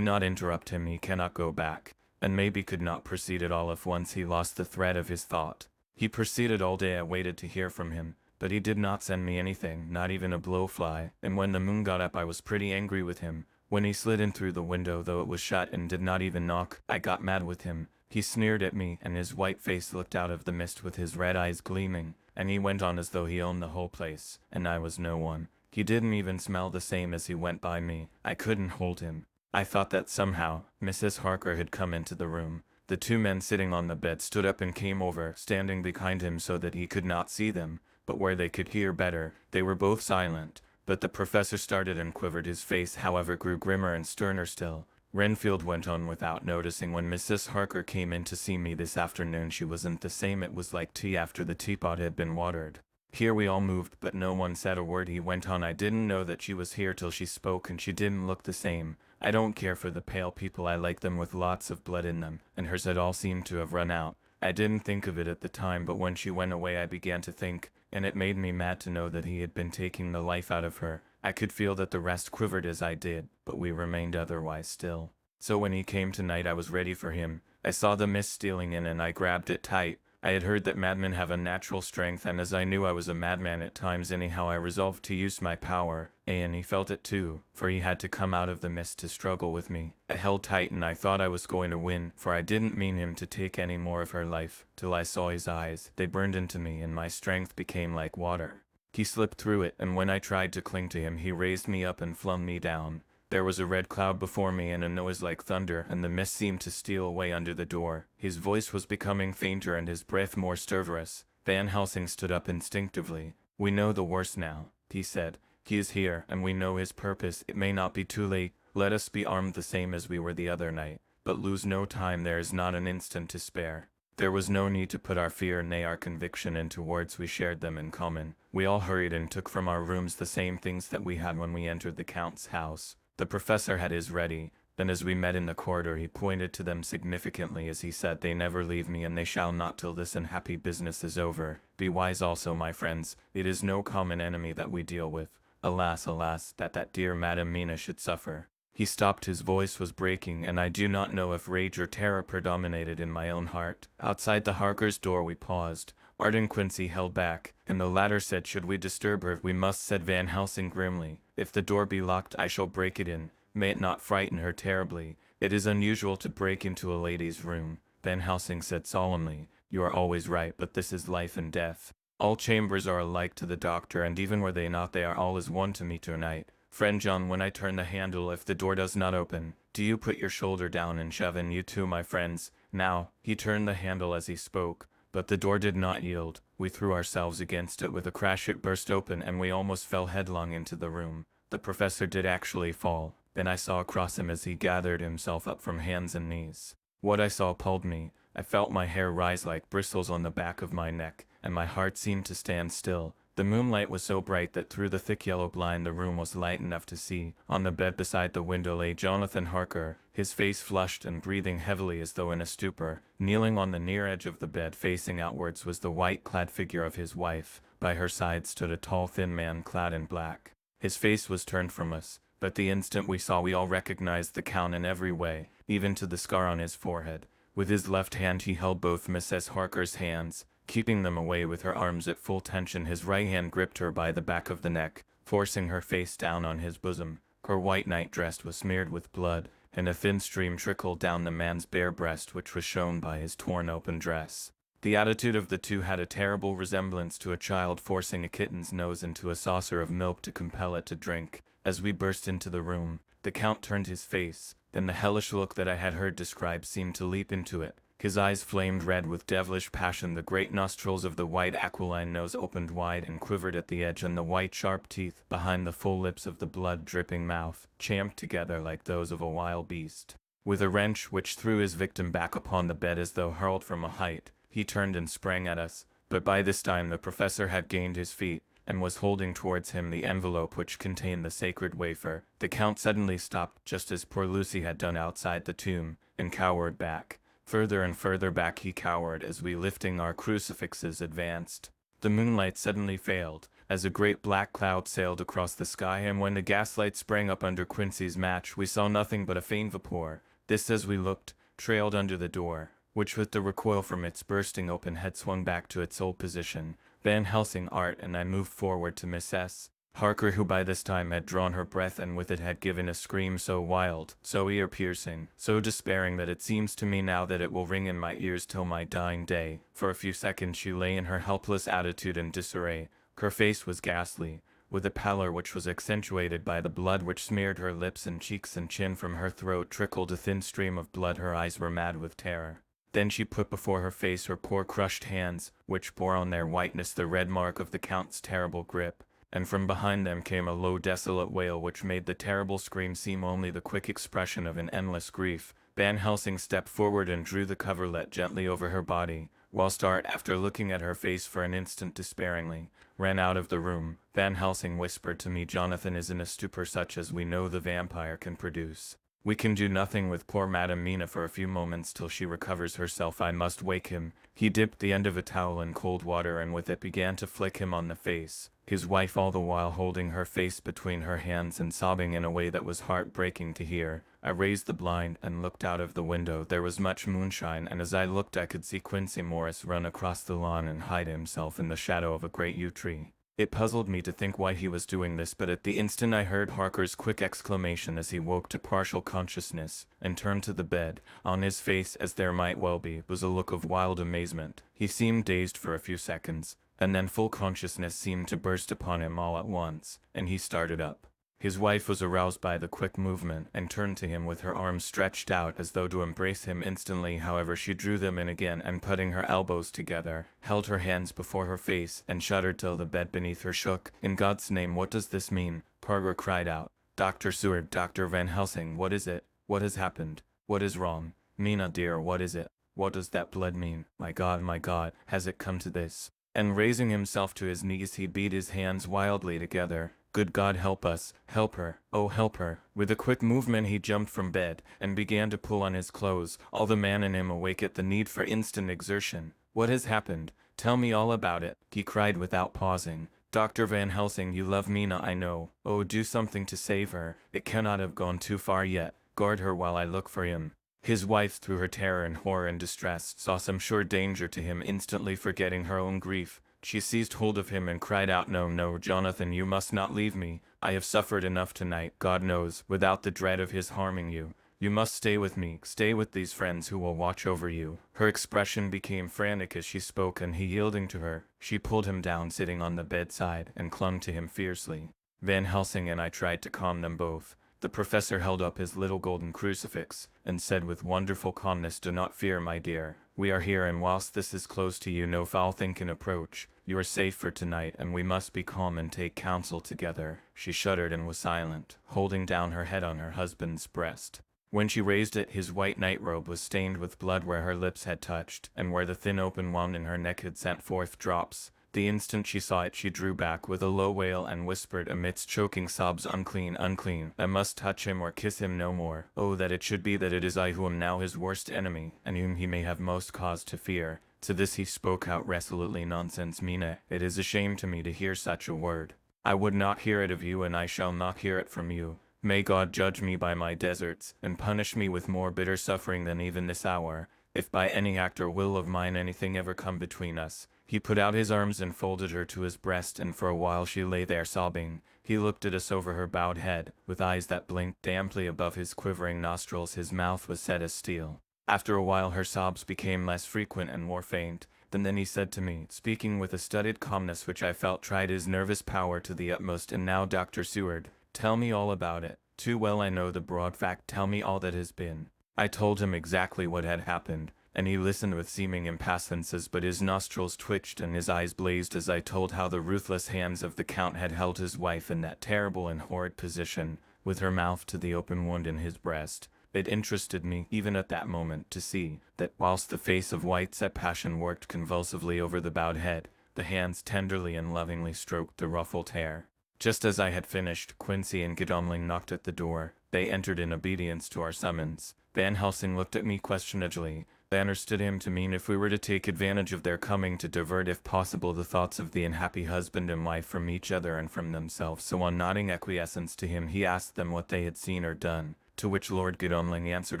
not interrupt him, he cannot go back. And maybe could not proceed at all if once he lost the thread of his thought. He proceeded all day. I waited to hear from him, but he did not send me anything, not even a blowfly, and when the moon got up I was pretty angry with him. When he slid in through the window, though it was shut, and did not even knock, I got mad with him. He sneered at me, and his white face looked out of the mist with his red eyes gleaming, and he went on as though he owned the whole place, and I was no one. He didn't even smell the same as he went by me. I couldn't hold him. I thought that somehow Mrs. Harker had come into the room. The two men sitting on the bed stood up and came over, standing behind him so that he could not see them, but where they could hear better. They were both silent, but the professor started and quivered. His face, however, grew grimmer and sterner still. Renfield went on without noticing. When Mrs. Harker came in to see me this afternoon, she wasn't the same. It was like tea after the teapot had been watered. Here we all moved, but no one said a word. He went on, I didn't know that she was here till she spoke, and she didn't look the same. I don't care for the pale people, I like them with lots of blood in them, and hers had all seemed to have run out. I didn't think of it at the time, but when she went away I began to think, and it made me mad to know that he had been taking the life out of her. I could feel that the rest quivered as I did, but we remained otherwise still. So when he came tonight I was ready for him. I saw the mist stealing in and I grabbed it tight. I had heard that madmen have a natural strength, and as I knew I was a madman at times anyhow, I resolved to use my power, and he felt it too, for he had to come out of the mist to struggle with me. I held tight and I thought I was going to win, for I didn't mean him to take any more of her life, till I saw his eyes. They burned into me and my strength became like water. He slipped through it, and when I tried to cling to him he raised me up and flung me down. There was a red cloud before me and a noise like thunder, and the mist seemed to steal away under the door. His voice was becoming fainter and his breath more stertorous. Van Helsing stood up instinctively. We know the worst now, he said. He is here, and we know his purpose. It may not be too late. Let us be armed the same as we were the other night. But lose no time, there is not an instant to spare. There was no need to put our fear, nay our conviction, into words. We shared them in common. We all hurried and took from our rooms the same things that we had when we entered the Count's house. The professor had his ready. Then as we met in the corridor he pointed to them significantly as he said, they never leave me, and they shall not till this unhappy business is over. Be wise also, my friends. It is no common enemy that we deal with. Alas, alas, that dear Madam Mina should suffer. He stopped. His voice was breaking, and I do not know if rage or terror predominated in my own heart. Outside the Harkers' door we paused. Arden Quincy held back, and the latter said, should we disturb her? We must, said Van Helsing grimly. If the door be locked I shall break it in. May it not frighten her terribly. It is unusual to break into a lady's room. Van Helsing said solemnly, you are always right, but this is life and death. All chambers are alike to the doctor, and even were they not, they are all as one to me tonight. Friend John, when I turn the handle, if the door does not open, do you put your shoulder down and shove in, you too, my friends. Now, he turned the handle as he spoke, but the door did not yield. We threw ourselves against it. With a crash it burst open, and we almost fell headlong into the room. The professor did actually fall. Then I saw across him as he gathered himself up from hands and knees. What I saw appalled me. I felt my hair rise like bristles on the back of my neck, and my heart seemed to stand still. The moonlight was so bright that through the thick yellow blind the room was light enough to see. On the bed beside the window lay Jonathan Harker, his face flushed and breathing heavily as though in a stupor. Kneeling on the near edge of the bed facing outwards was the white-clad figure of his wife. By her side stood a tall thin man clad in black. His face was turned from us, but the instant we saw we all recognized the Count in every way, even to the scar on his forehead. With his left hand he held both Mrs. Harker's hands, keeping them away with her arms at full tension. His right hand gripped her by the back of the neck, forcing her face down on his bosom. Her white nightdress was smeared with blood, and a thin stream trickled down the man's bare breast, which was shown by his torn open dress. The attitude of the two had a terrible resemblance to a child forcing a kitten's nose into a saucer of milk to compel it to drink. As we burst into the room, the Count turned his face, then the hellish look that I had heard described seemed to leap into it. His eyes flamed red with devilish passion, the great nostrils of the white aquiline nose opened wide and quivered at the edge, and the white sharp teeth behind the full lips of the blood-dripping mouth champed together like those of a wild beast. With a wrench which threw his victim back upon the bed as though hurled from a height, he turned and sprang at us, but by this time the professor had gained his feet, and was holding towards him the envelope which contained the sacred wafer. The Count suddenly stopped, just as poor Lucy had done outside the tomb, and cowered back. Further and further back he cowered as we, lifting our crucifixes, advanced. The moonlight suddenly failed, as a great black cloud sailed across the sky, and when the gaslight sprang up under Quincy's match, we saw nothing but a faint vapor. This, as we looked, trailed under the door, which with the recoil from its bursting open had swung back to its old position. Van Helsing, Art, and I moved forward to Mrs. Harker, who by this time had drawn her breath and with it had given a scream so wild, so ear-piercing, so despairing that it seems to me now that it will ring in my ears till my dying day. For a few seconds she lay in her helpless attitude in disarray. Her face was ghastly, with a pallor which was accentuated by the blood which smeared her lips and cheeks and chin. From her throat trickled a thin stream of blood. Her eyes were mad with terror. Then she put before her face her poor crushed hands, which bore on their whiteness the red mark of the Count's terrible grip, and from behind them came a low desolate wail which made the terrible scream seem only the quick expression of an endless grief. Van Helsing stepped forward and drew the coverlet gently over her body, whilst Art, after looking at her face for an instant despairingly, ran out of the room. Van Helsing whispered to me, "Jonathan is in a stupor such as we know the vampire can produce. We can do nothing with poor Madame Mina for a few moments till she recovers herself. I must wake him." He dipped the end of a towel in cold water and with it began to flick him on the face, his wife all the while holding her face between her hands and sobbing in a way that was heart-breaking to hear. I raised the blind and looked out of the window. There was much moonshine, and as I looked I could see Quincy Morris run across the lawn and hide himself in the shadow of a great yew tree. It puzzled me to think why he was doing this, but at the instant I heard Harker's quick exclamation as he woke to partial consciousness and turned to the bed. On his face, as there might well be, was a look of wild amazement. He seemed dazed for a few seconds, and then full consciousness seemed to burst upon him all at once, and he started up. His wife was aroused by the quick movement and turned to him with her arms stretched out as though to embrace him instantly. However, she drew them in again and, putting her elbows together, held her hands before her face and shuddered till the bed beneath her shook. "In God's name, what does this mean?" Parker cried out. "Dr. Seward, Dr. Van Helsing, what is it? What has happened? What is wrong? Mina dear, what is it? What does that blood mean? My God, has it come to this?" And raising himself to his knees he beat his hands wildly together. "Good God, help us, help her, oh help her." With a quick movement he jumped from bed, and began to pull on his clothes, all the man in him awake at the need for instant exertion. "What has happened? Tell me all about it," he cried without pausing. "Dr. Van Helsing, you love Mina, I know. Oh, do something to save her. It cannot have gone too far yet. Guard her while I look for him." His wife, through her terror and horror and distress, saw some sure danger to him. Instantly forgetting her own grief, she seized hold of him and cried out, "No, no, Jonathan, you must not leave me. I have suffered enough tonight, God knows, without the dread of his harming you. You must stay with me, stay with these friends who will watch over you." Her expression became frantic as she spoke, and he, yielding to her, she pulled him down sitting on the bedside and clung to him fiercely. Van Helsing and I tried to calm them both. The professor held up his little golden crucifix and said with wonderful calmness, "Do not fear, my dear. We are here, and whilst this is close to you no foul thing can approach. You are safe for tonight, and we must be calm and take counsel together." She shuddered and was silent, holding down her head on her husband's breast. When she raised it, his white nightrobe was stained with blood where her lips had touched, and where the thin open wound in her neck had sent forth drops. The instant she saw it she drew back with a low wail and whispered amidst choking sobs, "Unclean, unclean, I must touch him or kiss him no more. Oh, that it should be that it is I who am now his worst enemy, and whom he may have most cause to fear." To this he spoke out resolutely, "Nonsense, Mina, it is a shame to me to hear such a word. I would not hear it of you, and I shall not hear it from you. May God judge me by my deserts, and punish me with more bitter suffering than even this hour, if by any act or will of mine anything ever come between us." He put out his arms and folded her to his breast, and for a while she lay there sobbing. He looked at us over her bowed head, with eyes that blinked damply above his quivering nostrils. His mouth was set as steel. After a while her sobs became less frequent and more faint. Then he said to me, speaking with a studied calmness which I felt tried his nervous power to the utmost, "And now, Dr. Seward, tell me all about it. Too well I know the broad fact. Tell me all that has been." I told him exactly what had happened, and he listened with seeming impassivences, but his nostrils twitched and his eyes blazed as I told how the ruthless hands of the Count had held his wife in that terrible and horrid position, with her mouth to the open wound in his breast. It interested me, even at that moment, to see that whilst the face of white-set passion worked convulsively over the bowed head, the hands tenderly and lovingly stroked the ruffled hair. Just as I had finished, Quincy and Godalming knocked at the door. They entered in obedience to our summons. Van Helsing looked at me questioningly. I understood him to mean if we were to take advantage of their coming to divert if possible the thoughts of the unhappy husband and wife from each other and from themselves. So on nodding acquiescence to him he asked them what they had seen or done, to which Lord Godalming answered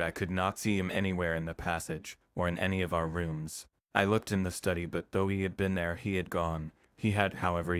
I could not see him anywhere in the passage, or in any of our rooms. I looked in the study, but though he had been there he had gone. He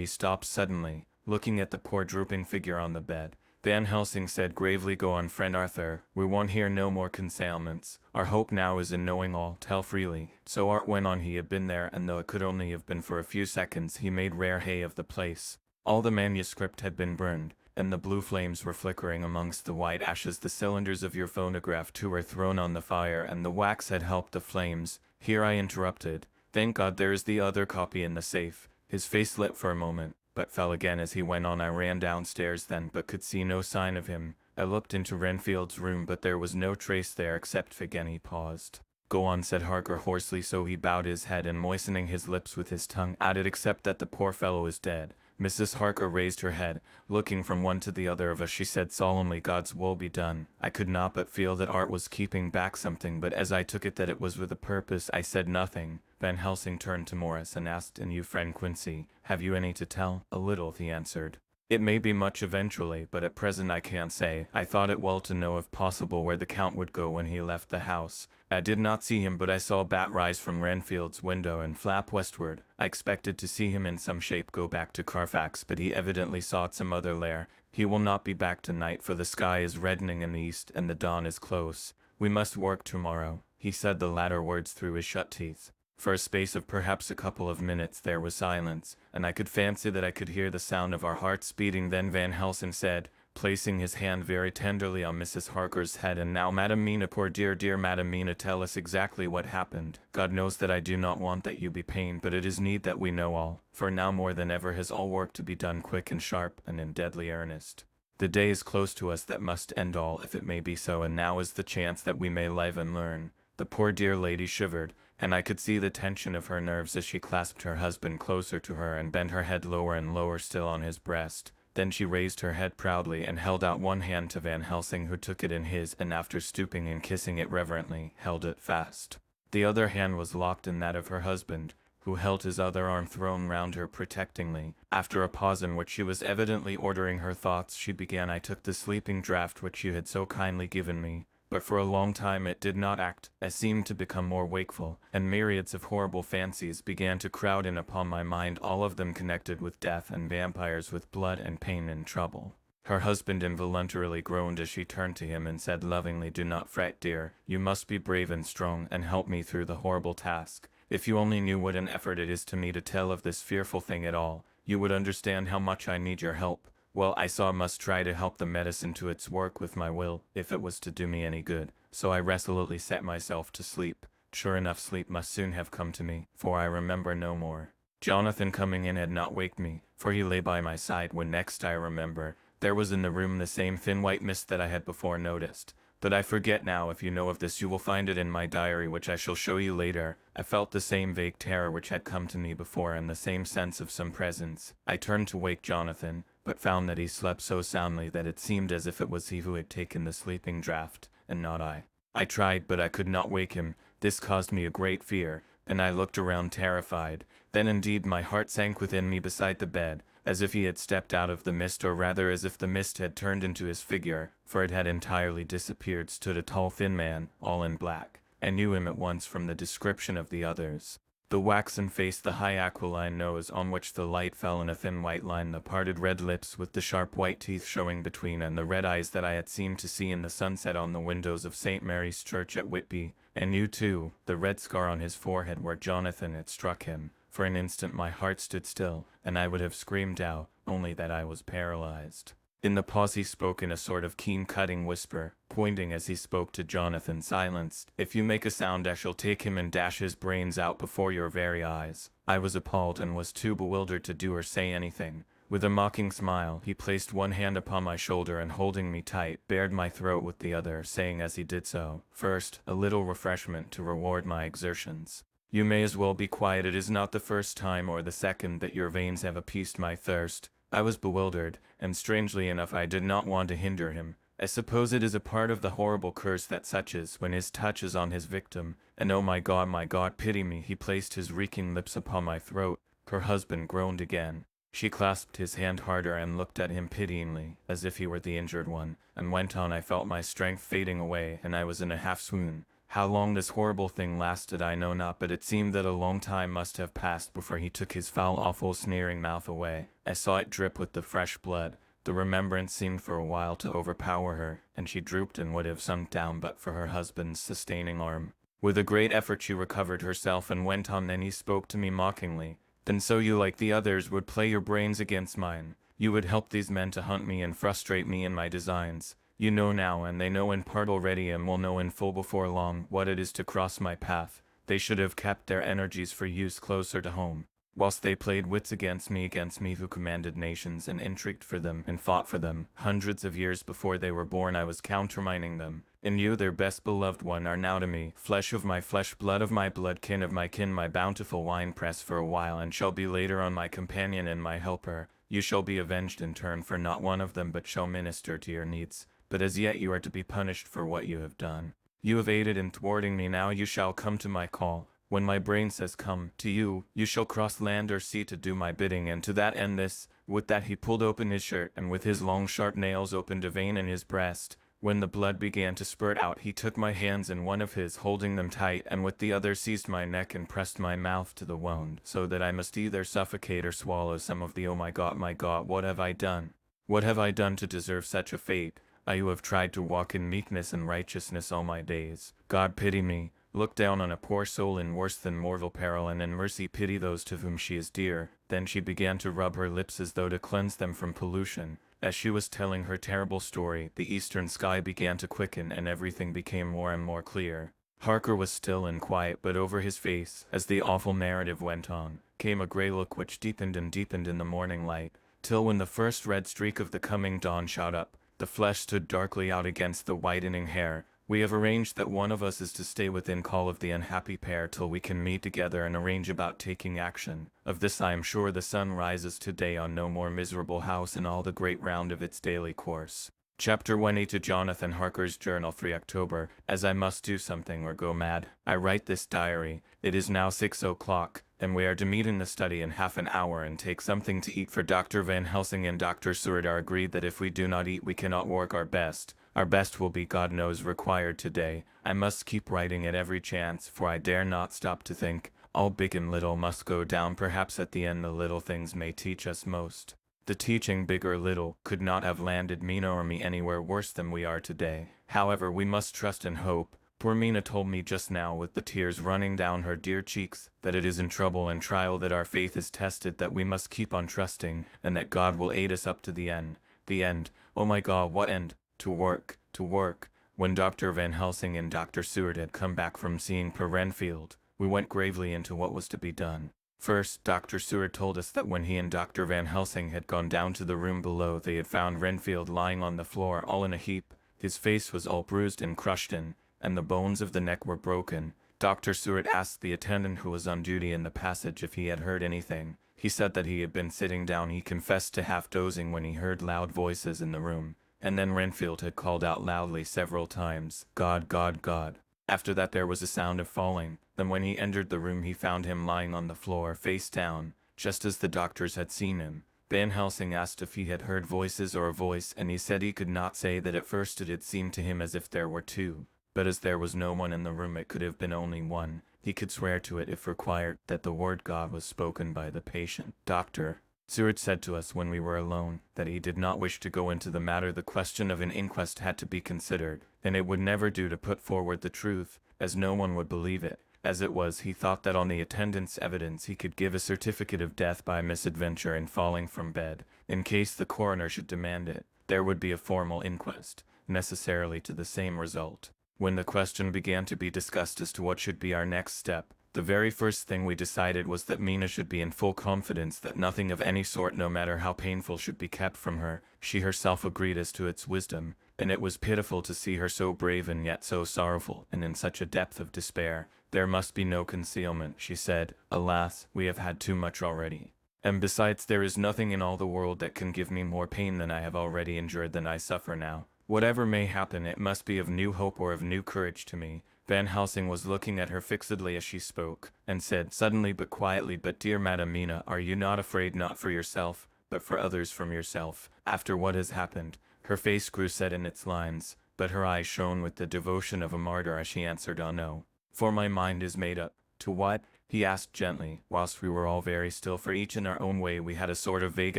stopped suddenly, looking at the poor drooping figure on the bed. Van Helsing said gravely, "Go on, friend Arthur, we won't hear no more concealments. Our hope now is in knowing all. Tell freely." So Art went on. He had been there, and though it could only have been for a few seconds, he made rare hay of the place. All the manuscript had been burned, and the blue flames were flickering amongst the white ashes. The cylinders of your phonograph too were thrown on the fire, and the wax had helped the flames. Here I interrupted. "Thank God there is the other copy in the safe." His face lit for a moment, but fell again as he went on. I ran downstairs then, but could see no sign of him. I looked into Renfield's room, but there was no trace there except again he paused. "Go on," said Harker hoarsely, so he bowed his head and moistening his lips with his tongue, added, "except that the poor fellow is dead." Mrs. Harker raised her head, looking from one to the other of us. She said solemnly, "God's will be done." I could not but feel that Art was keeping back something, but as I took it that it was with a purpose, I said nothing. Van Helsing turned to Morris and asked, "And you, friend Quincy, have you any to tell?" "A little," he answered. "It may be much eventually, but at present I can't say. I thought it well to know if possible where the Count would go when he left the house. I did not see him, but I saw a bat rise from Renfield's window and flap westward. I expected to see him in some shape go back to Carfax, but he evidently sought some other lair. He will not be back tonight, for the sky is reddening in the east and the dawn is close. We must work tomorrow." He said the latter words through his shut teeth. For a space of perhaps a couple of minutes there was silence, and I could fancy that I could hear the sound of our hearts beating. Then Van Helsing said, placing his hand very tenderly on Mrs. Harker's head, "And now, Madam Mina, poor dear Madam Mina, tell us exactly what happened. God knows that I do not want that you be pained, but it is need that we know all, for now more than ever has all work to be done quick and sharp and in deadly earnest. The day is close to us that must end all, if it may be so, and now is the chance that we may live and learn." The poor dear lady shivered, and I could see the tension of her nerves as she clasped her husband closer to her and bent her head lower and lower still on his breast. Then she raised her head proudly and held out one hand to Van Helsing, who took it in his, and after stooping and kissing it reverently, held it fast. The other hand was locked in that of her husband, who held his other arm thrown round her protectingly. After a pause in which she was evidently ordering her thoughts, she began, "I took the sleeping draught which you had so kindly given me, but for a long time it did not act. I seemed to become more wakeful, and myriads of horrible fancies began to crowd in upon my mind, all of them connected with death and vampires, with blood and pain and trouble." Her husband involuntarily groaned as she turned to him and said lovingly, "Do not fret, dear. You must be brave and strong, and help me through the horrible task. If you only knew what an effort it is to me to tell of this fearful thing at all, you would understand how much I need your help. Well, I saw I must try to help the medicine to its work with my will, if it was to do me any good, so I resolutely set myself to sleep. Sure enough, sleep must soon have come to me, for I remember no more. Jonathan coming in had not waked me, for he lay by my side when next I remember. There was in the room the same thin white mist that I had before noticed. But I forget now. If you know of this, you will find it in my diary, which I shall show you later. I felt the same vague terror which had come to me before, and the same sense of some presence. I turned to wake Jonathan, but found that he slept so soundly that it seemed as if it was he who had taken the sleeping draught, and not I. I tried, but I could not wake him. This caused me a great fear, and I looked around terrified. Then indeed my heart sank within me beside the bed, as if he had stepped out of the mist, or rather as if the mist had turned into his figure, for it had entirely disappeared. Stood a tall thin man, all in black. I knew him at once from the description of the others. The waxen face, the high aquiline nose on which the light fell in a thin white line, the parted red lips with the sharp white teeth showing between, and the red eyes that I had seemed to see in the sunset on the windows of St. Mary's Church at Whitby. And you too, the red scar on his forehead where Jonathan had struck him. For an instant my heart stood still, and I would have screamed out, only that I was paralyzed. In the pause he spoke in a sort of keen cutting whisper, pointing as he spoke to Jonathan. Silenced. If you make a sound I shall take him and dash his brains out before your very eyes. I was appalled and was too bewildered to do or say anything. With a mocking smile, he placed one hand upon my shoulder and holding me tight, bared my throat with the other, saying as he did so, "First, a little refreshment to reward my exertions. You may as well be quiet. It is not the first time or the second that your veins have appeased my thirst." I was bewildered, and strangely enough I did not want to hinder him. I suppose it is a part of the horrible curse that such is when his touch is on his victim, and oh my God, pity me. He placed his reeking lips upon my throat. Her husband groaned again. She clasped his hand harder and looked at him pityingly, as if he were the injured one, and went on. I felt my strength fading away, and I was in a half-swoon. How long this horrible thing lasted I know not, but it seemed that a long time must have passed before he took his foul, awful, sneering mouth away. I saw it drip with the fresh blood. The remembrance seemed for a while to overpower her, and she drooped and would have sunk down but for her husband's sustaining arm. With a great effort she recovered herself and went on. Then he spoke to me mockingly. "Then so you, like the others, would play your brains against mine. You would help these men to hunt me and frustrate me in my designs. You know now, and they know in part already, and will know in full before long, what it is to cross my path. They should have kept their energies for use closer to home. Whilst they played wits against me who commanded nations and intrigued for them and fought for them, hundreds of years before they were born I was countermining them. And you, their best beloved one, are now to me, flesh of my flesh, blood of my blood, kin of my kin, my bountiful winepress for a while, and shall be later on my companion and my helper. You shall be avenged in turn, for not one of them but shall minister to your needs. But as yet you are to be punished for what you have done. You have aided in thwarting me, now you shall come to my call. When my brain says come, to you, you shall cross land or sea to do my bidding, and to that end this." With that he pulled open his shirt, and with his long sharp nails opened a vein in his breast. When the blood began to spurt out, he took my hands in one of his, holding them tight, and with the other seized my neck and pressed my mouth to the wound, so that I must either suffocate or swallow some of the. Oh my God, what have I done? What have I done to deserve such a fate? I who have tried to walk in meekness and righteousness all my days. God pity me. Look down on a poor soul in worse than mortal peril, and in mercy pity those to whom she is dear." Then she began to rub her lips as though to cleanse them from pollution. As she was telling her terrible story, the eastern sky began to quicken and everything became more and more clear. Harker was still and quiet, but over his face, as the awful narrative went on, came a grey look which deepened and deepened in the morning light, till when the first red streak of the coming dawn shot up, the flesh stood darkly out against the whitening hair. "We have arranged that one of us is to stay within call of the unhappy pair till we can meet together and arrange about taking action. Of this I am sure the sun rises today on no more miserable house in all the great round of its daily course." Chapter 1. To Jonathan Harker's Journal, 3 October. As I must do something or go mad, I write this diary. It is now 6 o'clock, and we are to meet in the study in half an hour and take something to eat, for Dr. Van Helsing and Dr. Seward are agreed that if we do not eat we cannot work our best. Our best will be, God knows, required today. I must keep writing at every chance, for I dare not stop to think. All big and little must go down. Perhaps at the end the little things may teach us most. The teaching, big or little, could not have landed Mina or me anywhere worse than we are today. However, we must trust and hope. Poor Mina told me just now, with the tears running down her dear cheeks, that it is in trouble and trial that our faith is tested, that we must keep on trusting, and that God will aid us up to the end. The end. Oh my God, what end? To work, to work. When Dr. Van Helsing and Dr. Seward had come back from seeing Per Renfield, we went gravely into what was to be done. First, Dr. Seward told us that when he and Dr. Van Helsing had gone down to the room below, they had found Renfield lying on the floor all in a heap. His face was all bruised and crushed in, and the bones of the neck were broken. Dr. Seward asked the attendant who was on duty in the passage if he had heard anything. He said that he had been sitting down. He confessed to half dozing when he heard loud voices in the room, and then Renfield had called out loudly several times, "God, God, God." After that there was a sound of falling. Then when he entered the room he found him lying on the floor, face down, just as the doctors had seen him. Van Helsing asked if he had heard voices or a voice, and he said he could not say that. At first it had seemed to him as if there were two, but as there was no one in the room it could have been only one. He could swear to it if required that the word God was spoken by the patient. Dr. Seward said to us when we were alone that he did not wish to go into the matter. The question of an inquest had to be considered, and it would never do to put forward the truth, as no one would believe it. As it was, he thought that on the attendant's evidence he could give a certificate of death by misadventure in falling from bed. In case the coroner should demand it, there would be a formal inquest, necessarily to the same result. When the question began to be discussed as to what should be our next step, the very first thing we decided was that Mina should be in full confidence that nothing of any sort, no matter how painful, should be kept from her. She herself agreed as to its wisdom, and it was pitiful to see her so brave and yet so sorrowful, and in such a depth of despair. There must be no concealment, she said. Alas, we have had too much already. And besides, there is nothing in all the world that can give me more pain than I have already endured, than I suffer now. Whatever may happen, it must be of new hope or of new courage to me. Van Helsing was looking at her fixedly as she spoke, and said suddenly but quietly, "But dear Madam Mina, are you not afraid, not for yourself, but for others, from yourself, after what has happened?" Her face grew set in its lines, but her eyes shone with the devotion of a martyr as she answered, "Oh no, for my mind is made up." "To what?" he asked gently, whilst we were all very still, for each in our own way we had a sort of vague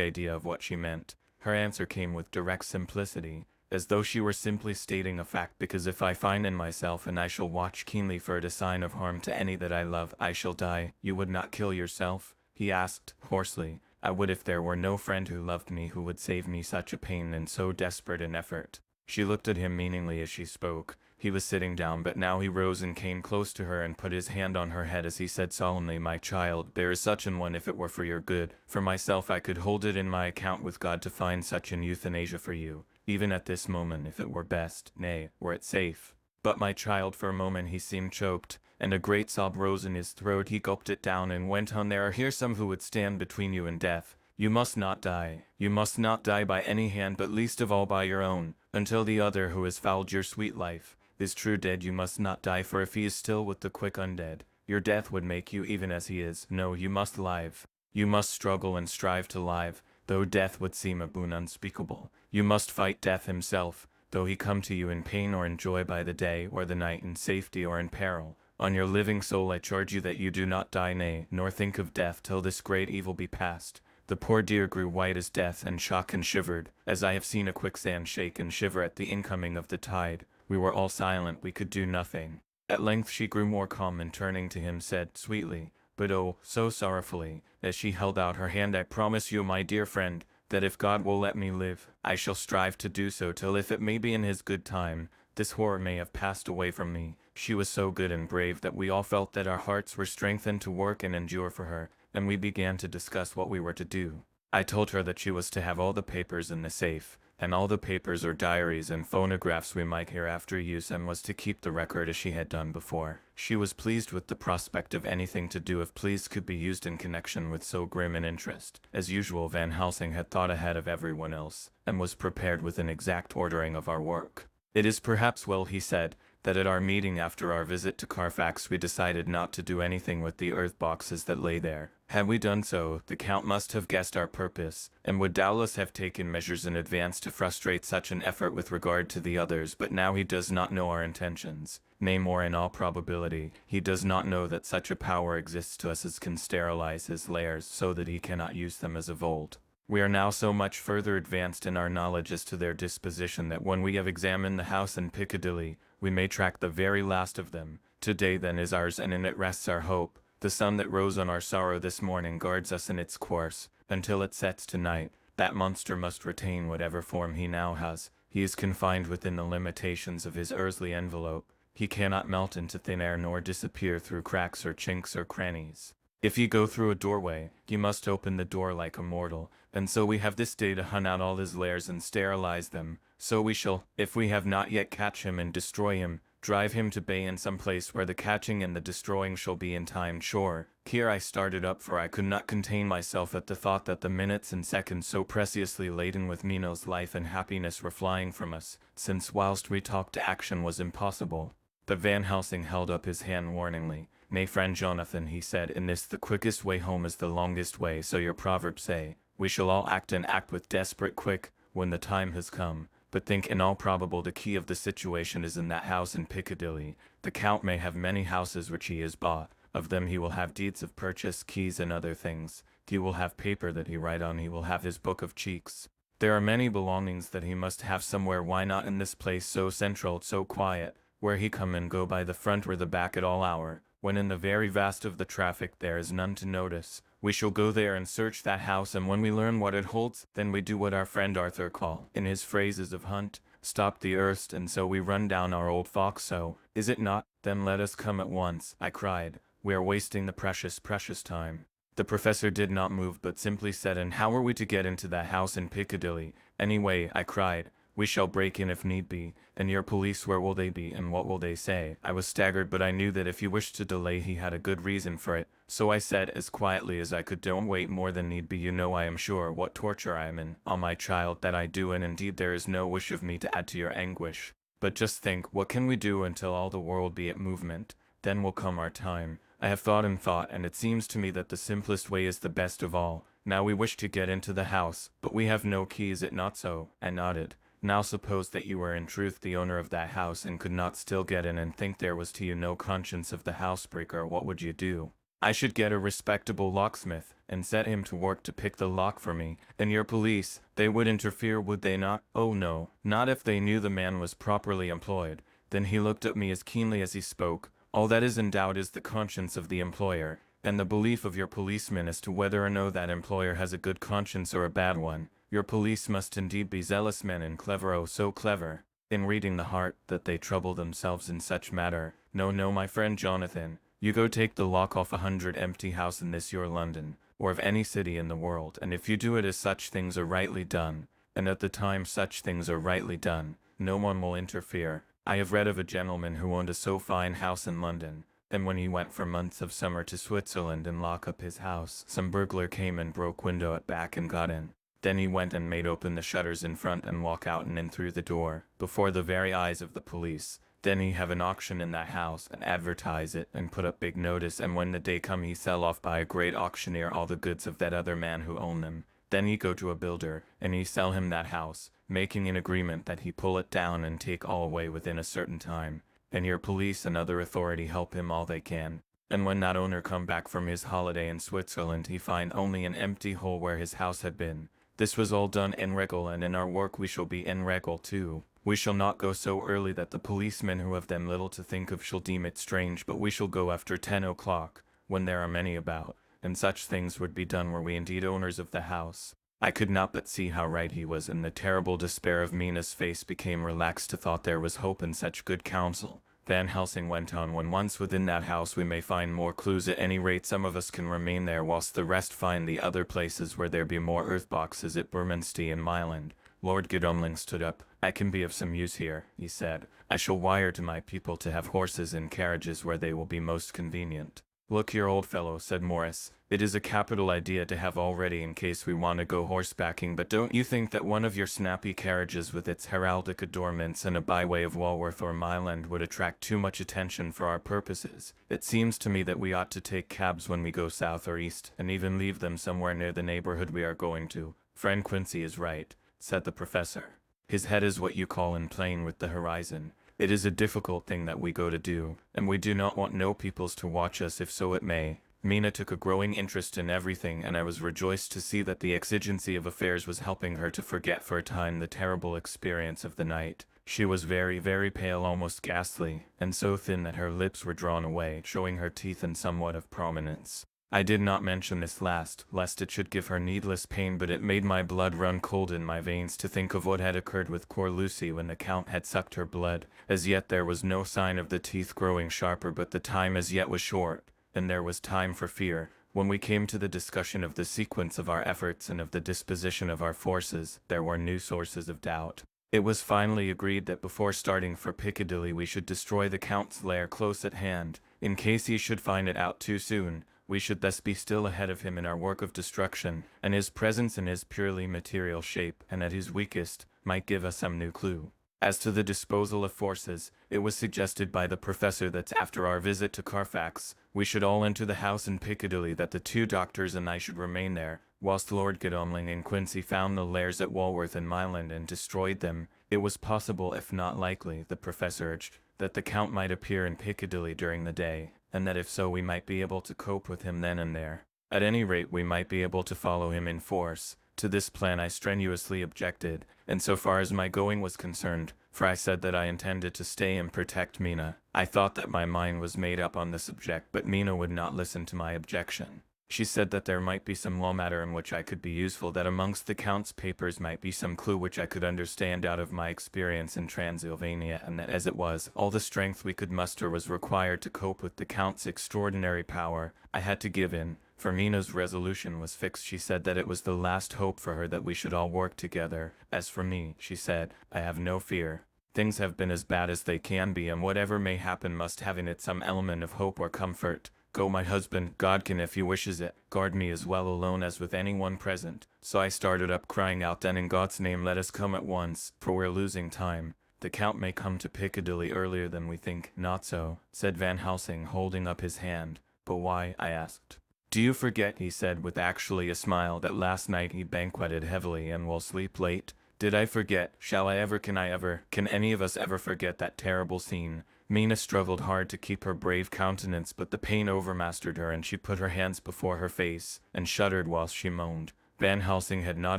idea of what she meant. Her answer came with direct simplicity, as though she were simply stating a fact. "Because if I find in myself, and I shall watch keenly for it, a sign of harm to any that I love, I shall die." "You would not kill yourself?" he asked hoarsely. "I would, if there were no friend who loved me who would save me such a pain and so desperate an effort." She looked at him meaningly as she spoke. He was sitting down, but now he rose and came close to her and put his hand on her head as he said solemnly, "My child, there is such an one if it were for your good. For myself, I could hold it in my account with God to find such an euthanasia for you, even at this moment, if it were best, nay, were it safe. But my child," for a moment he seemed choked, and a great sob rose in his throat. He gulped it down and went on, "There are here some who would stand between you and death. You must not die. You must not die by any hand, but least of all by your own, until the other who has fouled your sweet life is true dead. You must not die, for if he is still with the quick undead, your death would make you even as he is. No, you must live. You must struggle and strive to live, though death would seem a boon unspeakable. You must fight death himself, though he come to you in pain or in joy, by the day or the night, in safety or in peril. On your living soul I charge you that you do not die, nay, nor think of death till this great evil be past." The poor dear grew white as death, and shook and shivered, as I have seen a quicksand shake and shiver at the incoming of the tide. We were all silent, we could do nothing. At length she grew more calm, and turning to him said sweetly, but oh, so sorrowfully, as she held out her hand, "I promise you, my dear friend, that if God will let me live, I shall strive to do so, till, if it may be in his good time, this horror may have passed away from me." She was so good and brave that we all felt that our hearts were strengthened to work and endure for her, and we began to discuss what we were to do. I told her that she was to have all the papers in the safe, and all the papers or diaries and phonographs we might hereafter use, and was to keep the record as she had done before. She was pleased with the prospect of anything to do if pleased could be used in connection with so grim an interest. As usual, Van Helsing had thought ahead of everyone else, and was prepared with an exact ordering of our work. "It is perhaps well," he said, "that at our meeting after our visit to Carfax we decided not to do anything with the earth boxes that lay there. Had we done so, the Count must have guessed our purpose, and would doubtless have taken measures in advance to frustrate such an effort with regard to the others, but now he does not know our intentions. Nay, more, in all probability, he does not know that such a power exists to us as can sterilize his lairs, so that he cannot use them as of old. We are now so much further advanced in our knowledge as to their disposition that when we have examined the house in Piccadilly, we may track the very last of them. Today then is ours, and in it rests our hope. The sun that rose on our sorrow this morning guards us in its course, until it sets tonight. That monster must retain whatever form he now has. He is confined within the limitations of his earthly envelope. He cannot melt into thin air nor disappear through cracks or chinks or crannies. If ye go through a doorway, ye must open the door like a mortal, and so we have this day to hunt out all his lairs and sterilize them. So we shall, if we have not yet catch him and destroy him, drive him to bay in some place where the catching and the destroying shall be in time sure. Here I started up, for I could not contain myself at the thought that the minutes and seconds so preciously laden with Mina's life and happiness were flying from us, since whilst we talked action was impossible. But Van Helsing held up his hand warningly. Nay, friend Jonathan, he said, in this the quickest way home is the longest way, so your proverbs say. We shall all act and act with desperate quick, when the time has come. But think in all probable the key of the situation is in that house in Piccadilly. The Count may have many houses which he has bought. Of them he will have deeds of purchase, keys, and other things. He will have paper that he write on, he will have his book of cheeks. There are many belongings that he must have somewhere. Why not in this place so central, so quiet, where he come and go by the front or the back at all hour, when in the very vast of the traffic there is none to notice. We shall go there and search that house, and when we learn what it holds, then we do what our friend Arthur call, in his phrases of hunt, stop the earth, and so we run down our old fox. So, is it not? Then let us come at once, I cried. We are wasting the precious time. The professor did not move, but simply said, and how are we to get into that house in Piccadilly? Anyway, I cried, we shall break in if need be, and your police, where will they be, and what will they say? I was staggered, but I knew that if he wished to delay he had a good reason for it, so I said as quietly as I could, don't wait more than need be. You know, I am sure what torture I am in, on my child, that I do, and indeed there is no wish of me to add to your anguish. But just think, what can we do until all the world be at movement? Then will come our time. I have thought and thought, and it seems to me that the simplest way is the best of all. Now we wish to get into the house, but we have no key, is it not so? I nodded. Now suppose that you were in truth the owner of that house and could not still get in, and think there was to you no conscience of the housebreaker, what would you do? I should get a respectable locksmith, and set him to work to pick the lock for me. And your police, they would interfere, would they not? Oh no, not if they knew the man was properly employed. Then he looked at me as keenly as he spoke. All that is in doubt is the conscience of the employer, and the belief of your policeman as to whether or no that employer has a good conscience or a bad one. Your police must indeed be zealous men, and clever, oh so clever, in reading the heart, that they trouble themselves in such matter. No, my friend Jonathan, you go take the lock off 100 empty house in this your London, or of any city in the world, and if you do it as such things are rightly done, and at the time such things are rightly done, no one will interfere. I have read of a gentleman who owned a so fine house in London, and when he went for months of summer to Switzerland and lock up his house, some burglar came and broke window at back and got in. Then he went and made open the shutters in front and walk out and in through the door, before the very eyes of the police. Then he have an auction in that house, and advertise it, and put up big notice, and when the day come he sell off by a great auctioneer all the goods of that other man who owned them. Then he go to a builder, and he sell him that house, making an agreement that he pull it down and take all away within a certain time. And your police and other authority help him all they can. And when that owner come back from his holiday in Switzerland, he find only an empty hole where his house had been. This was all done en règle, and in our work we shall be en règle too. We shall not go so early that the policemen who have them little to think of shall deem it strange, but we shall go after 10 o'clock, when there are many about, and such things would be done were we indeed owners of the house. I could not but see how right he was, and the terrible despair of Mina's face became relaxed to thought there was hope in such good counsel. Van Helsing went on, when once within that house we may find more clues. At any rate some of us can remain there, whilst the rest find the other places where there be more earth boxes at Bermondsey and Milan. Lord Godalming stood up. I can be of some use here, he said. I shall wire to my people to have horses and carriages where they will be most convenient. Look here, old fellow, said Morris. It is a capital idea to have all ready in case we want to go horsebacking, but don't you think that one of your snappy carriages with its heraldic adornments and a byway of Walworth or Milan would attract too much attention for our purposes? It seems to me that we ought to take cabs when we go south or east, and even leave them somewhere near the neighborhood we are going to. Friend Quincy is right, said the professor. His head is what you call in playing with the horizon. It is a difficult thing that we go to do, and we do not want no peoples to watch us if so it may. Mina took a growing interest in everything, and I was rejoiced to see that the exigency of affairs was helping her to forget for a time the terrible experience of the night. She was very, very pale, almost ghastly, and so thin that her lips were drawn away, showing her teeth in somewhat of prominence. I did not mention this last, lest it should give her needless pain, but it made my blood run cold in my veins to think of what had occurred with poor Lucy when the Count had sucked her blood. As yet there was no sign of the teeth growing sharper, but the time as yet was short, and there was time for fear. When we came to the discussion of the sequence of our efforts and of the disposition of our forces, there were new sources of doubt. It was finally agreed that before starting for Piccadilly we should destroy the Count's lair close at hand, in case he should find it out too soon. We should thus be still ahead of him in our work of destruction, and his presence in his purely material shape, and at his weakest, might give us some new clue. As to the disposal of forces, it was suggested by the professor that after our visit to Carfax, we should all enter the house in Piccadilly, that the 2 doctors and I should remain there, whilst Lord Godalming and Quincy found the lairs at Walworth and Milan and destroyed them. It was possible, if not likely, the professor urged, that the Count might appear in Piccadilly during the day, and that if so we might be able to cope with him then and there. At any rate we might be able to follow him in force. To this plan I strenuously objected, and so far as my going was concerned, for I said that I intended to stay and protect Mina. I thought that my mind was made up on the subject, but Mina would not listen to my objection. She said that there might be some law matter in which I could be useful, that amongst the Count's papers might be some clue which I could understand out of my experience in Transylvania, and that as it was, all the strength we could muster was required to cope with the Count's extraordinary power. I had to give in, for Mina's resolution was fixed. She said that it was the last hope for her that we should all work together. As for me, she said, I have no fear. Things have been as bad as they can be, and whatever may happen must have in it some element of hope or comfort. Go, my husband, God can, if he wishes it, guard me as well alone as with anyone present. So I started up, crying out, then in God's name let us come at once, for we're losing time. The Count may come to Piccadilly earlier than we think. Not so, said Van Helsing, holding up his hand. But why? I asked. Do you forget, he said with actually a smile, that last night he banqueted heavily and will sleep late? Did I forget? Shall I ever? Can any of us ever forget that terrible scene? Mina struggled hard to keep her brave countenance, but the pain overmastered her, and she put her hands before her face, and shuddered whilst she moaned. Van Helsing had not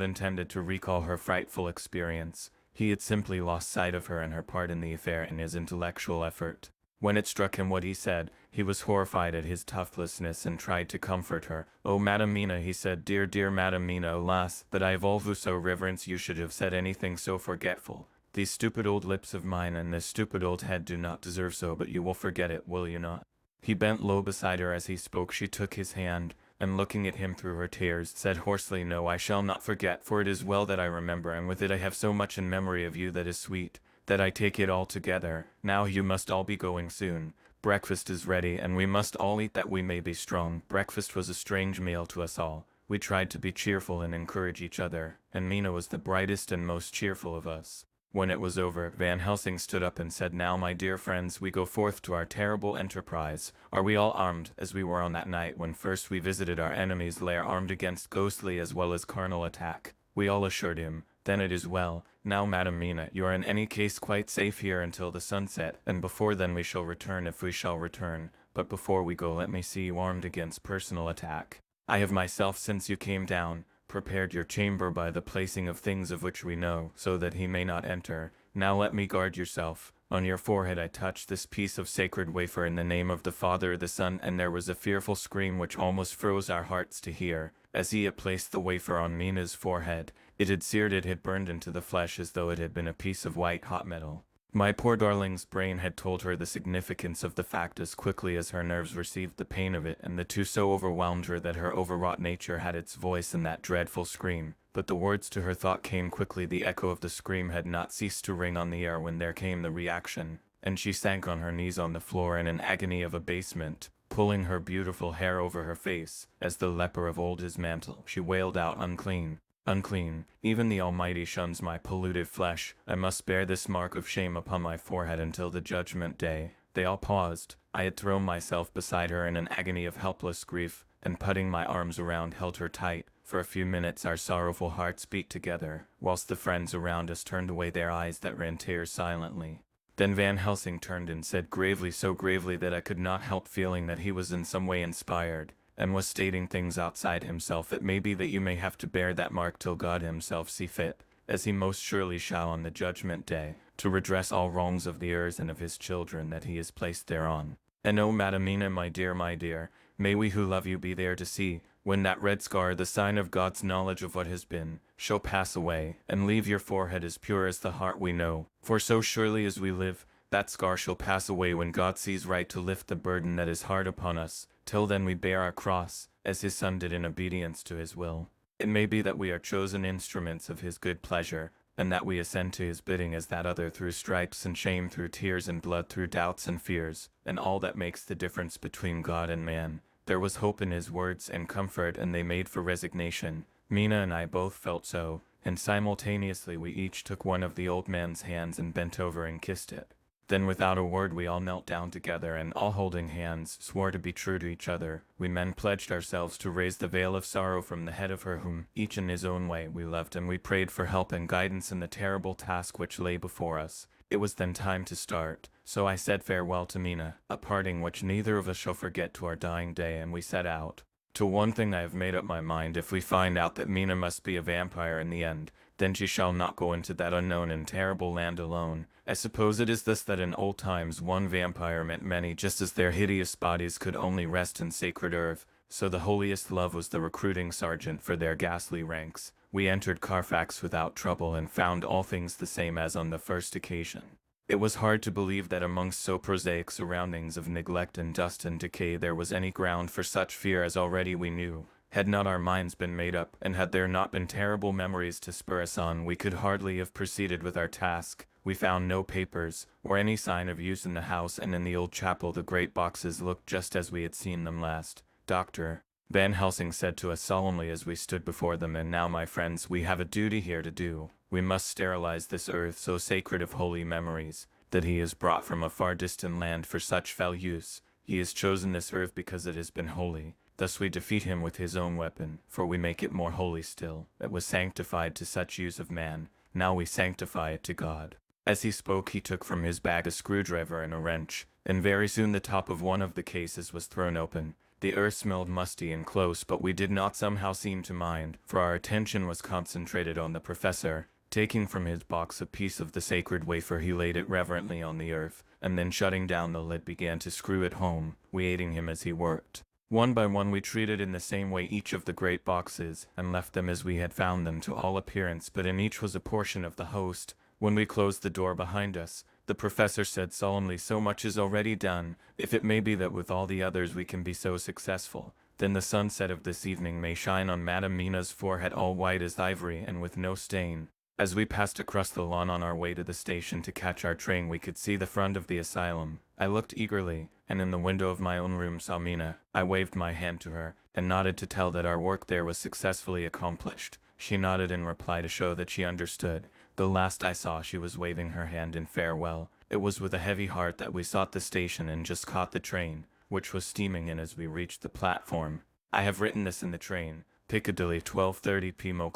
intended to recall her frightful experience. He had simply lost sight of her and her part in the affair in his intellectual effort. When it struck him what he said, he was horrified at his toothlessness and tried to comfort her. "Oh, Madam Mina," he said, "dear, dear Madam Mina, alas, that I have all vous so reverence you should have said anything so forgetful. These stupid old lips of mine and this stupid old head do not deserve so, but you will forget it, will you not?" He bent low beside her as he spoke. She took his hand, and looking at him through her tears, said hoarsely, "No, I shall not forget, for it is well that I remember, and with it I have so much in memory of you that is sweet, that I take it all together. Now you must all be going soon. Breakfast is ready, and we must all eat that we may be strong." Breakfast was a strange meal to us all. We tried to be cheerful and encourage each other, and Mina was the brightest and most cheerful of us. When it was over, Van Helsing stood up and said, "Now, my dear friends, we go forth to our terrible enterprise. Are we all armed, as we were on that night when first we visited our enemy's lair, armed against ghostly as well as carnal attack?" We all assured him. "Then it is well. Now, Madam Mina, you are in any case quite safe here until the sunset, and before then we shall return if we shall return. But before we go, let me see you armed against personal attack. I have myself, since you came down, prepared your chamber by the placing of things of which we know, so that he may not enter. Now let me guard yourself. On your forehead I touched this piece of sacred wafer in the name of the Father, the Son," and there was a fearful scream which almost froze our hearts to hear. As he had placed the wafer on Mina's forehead, it had seared, it had burned into the flesh as though it had been a piece of white hot metal. My poor darling's brain had told her the significance of the fact as quickly as her nerves received the pain of it, and the two so overwhelmed her that her overwrought nature had its voice in that dreadful scream. But the words to her thought came quickly. The echo of the scream had not ceased to ring on the air when there came the reaction, and she sank on her knees on the floor in an agony of abasement, pulling her beautiful hair over her face, as the leper of old his mantle. She wailed out, "Unclean! Unclean! Even the Almighty shuns my polluted flesh. I must bear this mark of shame upon my forehead until the judgment day." They all paused. I had thrown myself beside her in an agony of helpless grief, and putting my arms around held her tight. For a few minutes our sorrowful hearts beat together, whilst the friends around us turned away their eyes that ran tears silently. Then Van Helsing turned and said gravely, so gravely that I could not help feeling that he was in some way inspired, and was stating things outside himself. "It may be that you may have to bear that mark till God himself see fit, as he most surely shall on the judgment day, to redress all wrongs of the heirs and of his children that he has placed thereon. And oh, Madam Mina, my dear, may we who love you be there to see, when that red scar, the sign of God's knowledge of what has been, shall pass away, and leave your forehead as pure as the heart we know. For so surely as we live, that scar shall pass away when God sees right to lift the burden that is hard upon us. Till then we bear our cross, as his Son did in obedience to his will. It may be that we are chosen instruments of his good pleasure, and that we ascend to his bidding as that other through stripes and shame, through tears and blood, through doubts and fears, and all that makes the difference between God and man. There was hope in his words and comfort, and they made for resignation. Mina and I both felt so, and simultaneously we each took one of the old man's hands and bent over and kissed it. Then without a word we all knelt down together, and all holding hands, swore to be true to each other. We men pledged ourselves to raise the veil of sorrow from the head of her whom, each in his own way, we loved, and we prayed for help and guidance in the terrible task which lay before us. It was then time to start, so I said farewell to Mina, a parting which neither of us shall forget to our dying day, and we set out. To one thing I have made up my mind: if we find out that Mina must be a vampire in the end, then she shall not go into that unknown and terrible land alone. I suppose it is this, that in old times one vampire meant many, just as their hideous bodies could only rest in sacred earth, so the holiest love was the recruiting sergeant for their ghastly ranks. We entered Carfax without trouble, and found all things the same as on the first occasion. It was hard to believe that amongst so prosaic surroundings of neglect and dust and decay there was any ground for such fear as already we knew. Had not our minds been made up, and had there not been terrible memories to spur us on, we could hardly have proceeded with our task. We found no papers, or any sign of use in the house, and in the old chapel the great boxes looked just as we had seen them last. Dr. Van Helsing said to us solemnly as we stood before them, "And now, my friends, we have a duty here to do. We must sterilize this earth, so sacred of holy memories, that he is brought from a far distant land for such fell use. He has chosen this earth because it has been holy. Thus we defeat him with his own weapon, for we make it more holy still. It was sanctified to such use of man, now we sanctify it to God." As he spoke, he took from his bag a screwdriver and a wrench, and very soon the top of one of the cases was thrown open. The earth smelled musty and close, but we did not somehow seem to mind, for our attention was concentrated on the professor. Taking from his box a piece of the sacred wafer, he laid it reverently on the earth, and then shutting down the lid began to screw it home, we aiding him as he worked. One by one we treated in the same way each of the great boxes, and left them as we had found them to all appearance, but in each was a portion of the host. When we closed the door behind us, the professor said solemnly, "So much is already done. If it may be that with all the others we can be so successful, then the sunset of this evening may shine on Madame Mina's forehead all white as ivory and with no stain." As we passed across the lawn on our way to the station to catch our train, we could see the front of the asylum. I looked eagerly, and in the window of my own room saw Mina. I waved my hand to her, and nodded to tell that our work there was successfully accomplished. She nodded in reply to show that she understood. The last I saw, she was waving her hand in farewell. It was with a heavy heart that we sought the station and just caught the train, which was steaming in as we reached the platform. I have written this in the train. Piccadilly, 12:30 p.m.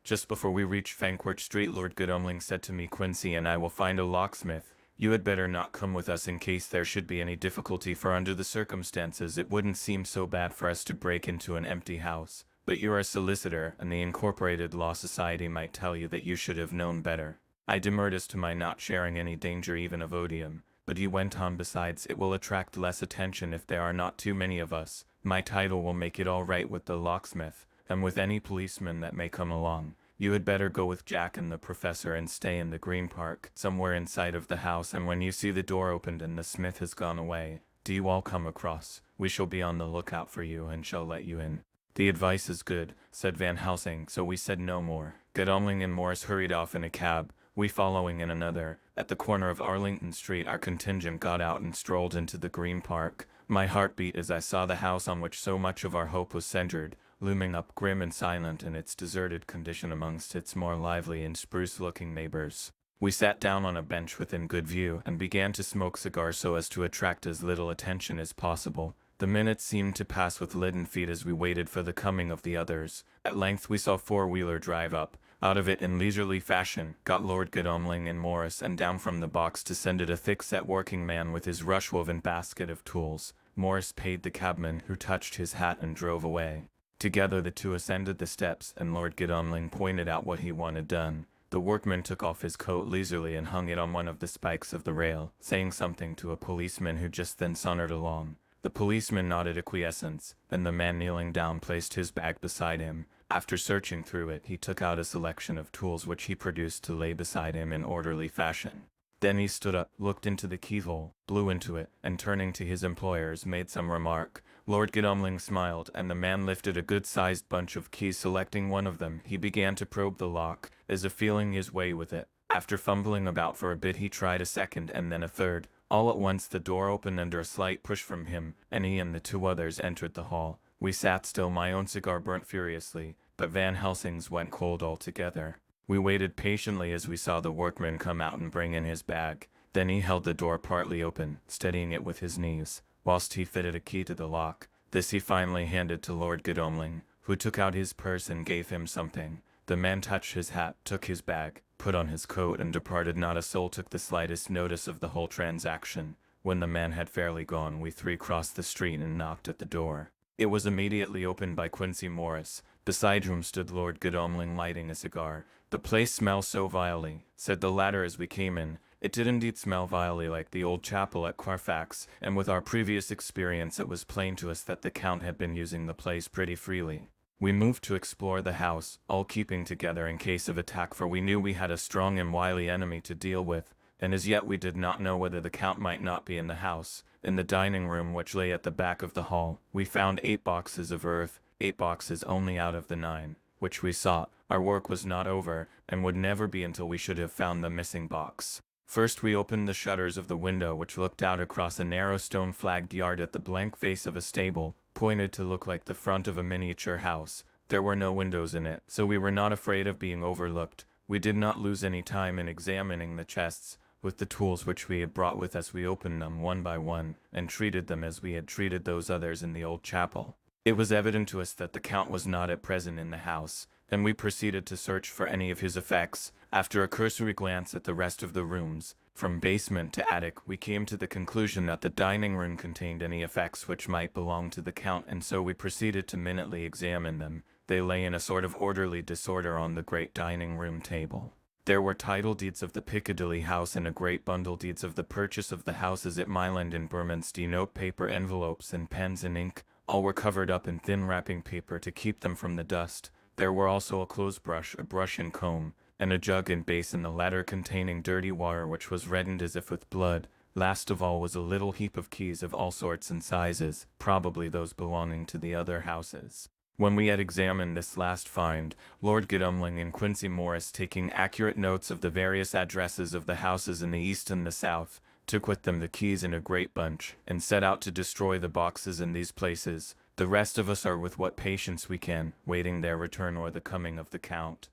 Just before we reached Fankworth Street, Lord Godalming said to me, "Quincy and I will find a locksmith. You had better not come with us in case there should be any difficulty, for under the circumstances it wouldn't seem so bad for us to break into an empty house. But you're a solicitor, and the Incorporated Law Society might tell you that you should have known better." I demurred as to my not sharing any danger even of odium, but he went on, "Besides, it will attract less attention if there are not too many of us. My title will make it all right with the locksmith, and with any policeman that may come along. You had better go with Jack and the professor and stay in the Green Park, somewhere inside of the house, and when you see the door opened and the smith has gone away, do you all come across. We shall be on the lookout for you and shall let you in." "The advice is good," said Van Helsing, so we said no more. Godalming and Morris hurried off in a cab, we following in another. At the corner of Arlington Street our contingent got out and strolled into the Green Park. My heart beat as I saw the house on which so much of our hope was centered, looming up grim and silent in its deserted condition amongst its more lively and spruce-looking neighbors. We sat down on a bench within good view, and began to smoke cigars so as to attract as little attention as possible. The minutes seemed to pass with leaden feet as we waited for the coming of the others. At length we saw a four-wheeler drive up. Out of it in leisurely fashion got Lord Godalming and Morris, and down from the box descended a thick-set working man with his rush-woven basket of tools. Morris paid the cabman, who touched his hat and drove away. Together the two ascended the steps, and Lord Godalming pointed out what he wanted done. The workman took off his coat leisurely and hung it on one of the spikes of the rail, saying something to a policeman who just then sauntered along. The policeman nodded acquiescence, and the man kneeling down placed his bag beside him. After searching through it, he took out a selection of tools which he produced to lay beside him in orderly fashion. Then he stood up, looked into the keyhole, blew into it, and turning to his employers made some remark. Lord Godalming smiled, and the man lifted a good-sized bunch of keys. Selecting one of them, he began to probe the lock, as if feeling his way with it. After fumbling about for a bit, he tried a second and then a third. All at once the door opened under a slight push from him, and he and the two others entered the hall. We sat still. My own cigar burnt furiously, but Van Helsing's went cold altogether. We waited patiently as we saw the workman come out and bring in his bag. Then he held the door partly open, steadying it with his knees, whilst he fitted a key to the lock. This he finally handed to Lord Godalming, who took out his purse and gave him something. The man touched his hat, took his bag, put on his coat, and departed. Not a soul took the slightest notice of the whole transaction. When the man had fairly gone, we three crossed the street and knocked at the door. It was immediately opened by Quincy Morris, beside whom stood Lord Godalming lighting a cigar. "The place smells so vilely," said the latter as we came in. It did indeed smell vilely like the old chapel at Carfax, and with our previous experience it was plain to us that the Count had been using the place pretty freely. We moved to explore the house, all keeping together in case of attack, for we knew we had a strong and wily enemy to deal with, and as yet we did not know whether the Count might not be in the house. In the dining room, which lay at the back of the hall, we found 8 boxes of earth, 8 boxes only out of the 9, which we sought. Our work was not over, and would never be until we should have found the missing box. First we opened the shutters of the window, which looked out across a narrow stone-flagged yard at the blank face of a stable, pointed to look like the front of a miniature house. There were no windows in it, so we were not afraid of being overlooked. We did not lose any time in examining the chests. With the tools which we had brought with us, we opened them one by one, and treated them as we had treated those others in the old chapel. It was evident to us that the Count was not at present in the house, and we proceeded to search for any of his effects. After a cursory glance at the rest of the rooms, from basement to attic, we came to the conclusion that the dining room contained any effects which might belong to the Count, and so we proceeded to minutely examine them. They lay in a sort of orderly disorder on the great dining room table. There were title deeds of the Piccadilly house and a great bundle deeds of the purchase of the houses at Milan and Bermondsey, note paper, envelopes, and pens and ink. All were covered up in thin wrapping paper to keep them from the dust. There were also a clothes brush, a brush and comb, and a jug and basin, the latter containing dirty water which was reddened as if with blood. Last of all was a little heap of keys of all sorts and sizes, probably those belonging to the other houses. When we had examined this last find, Lord Godalming and Quincy Morris, taking accurate notes of the various addresses of the houses in the east and the south, took with them the keys in a great bunch, and set out to destroy the boxes in these places. The rest of us are with what patience we can, waiting their return or the coming of the Count.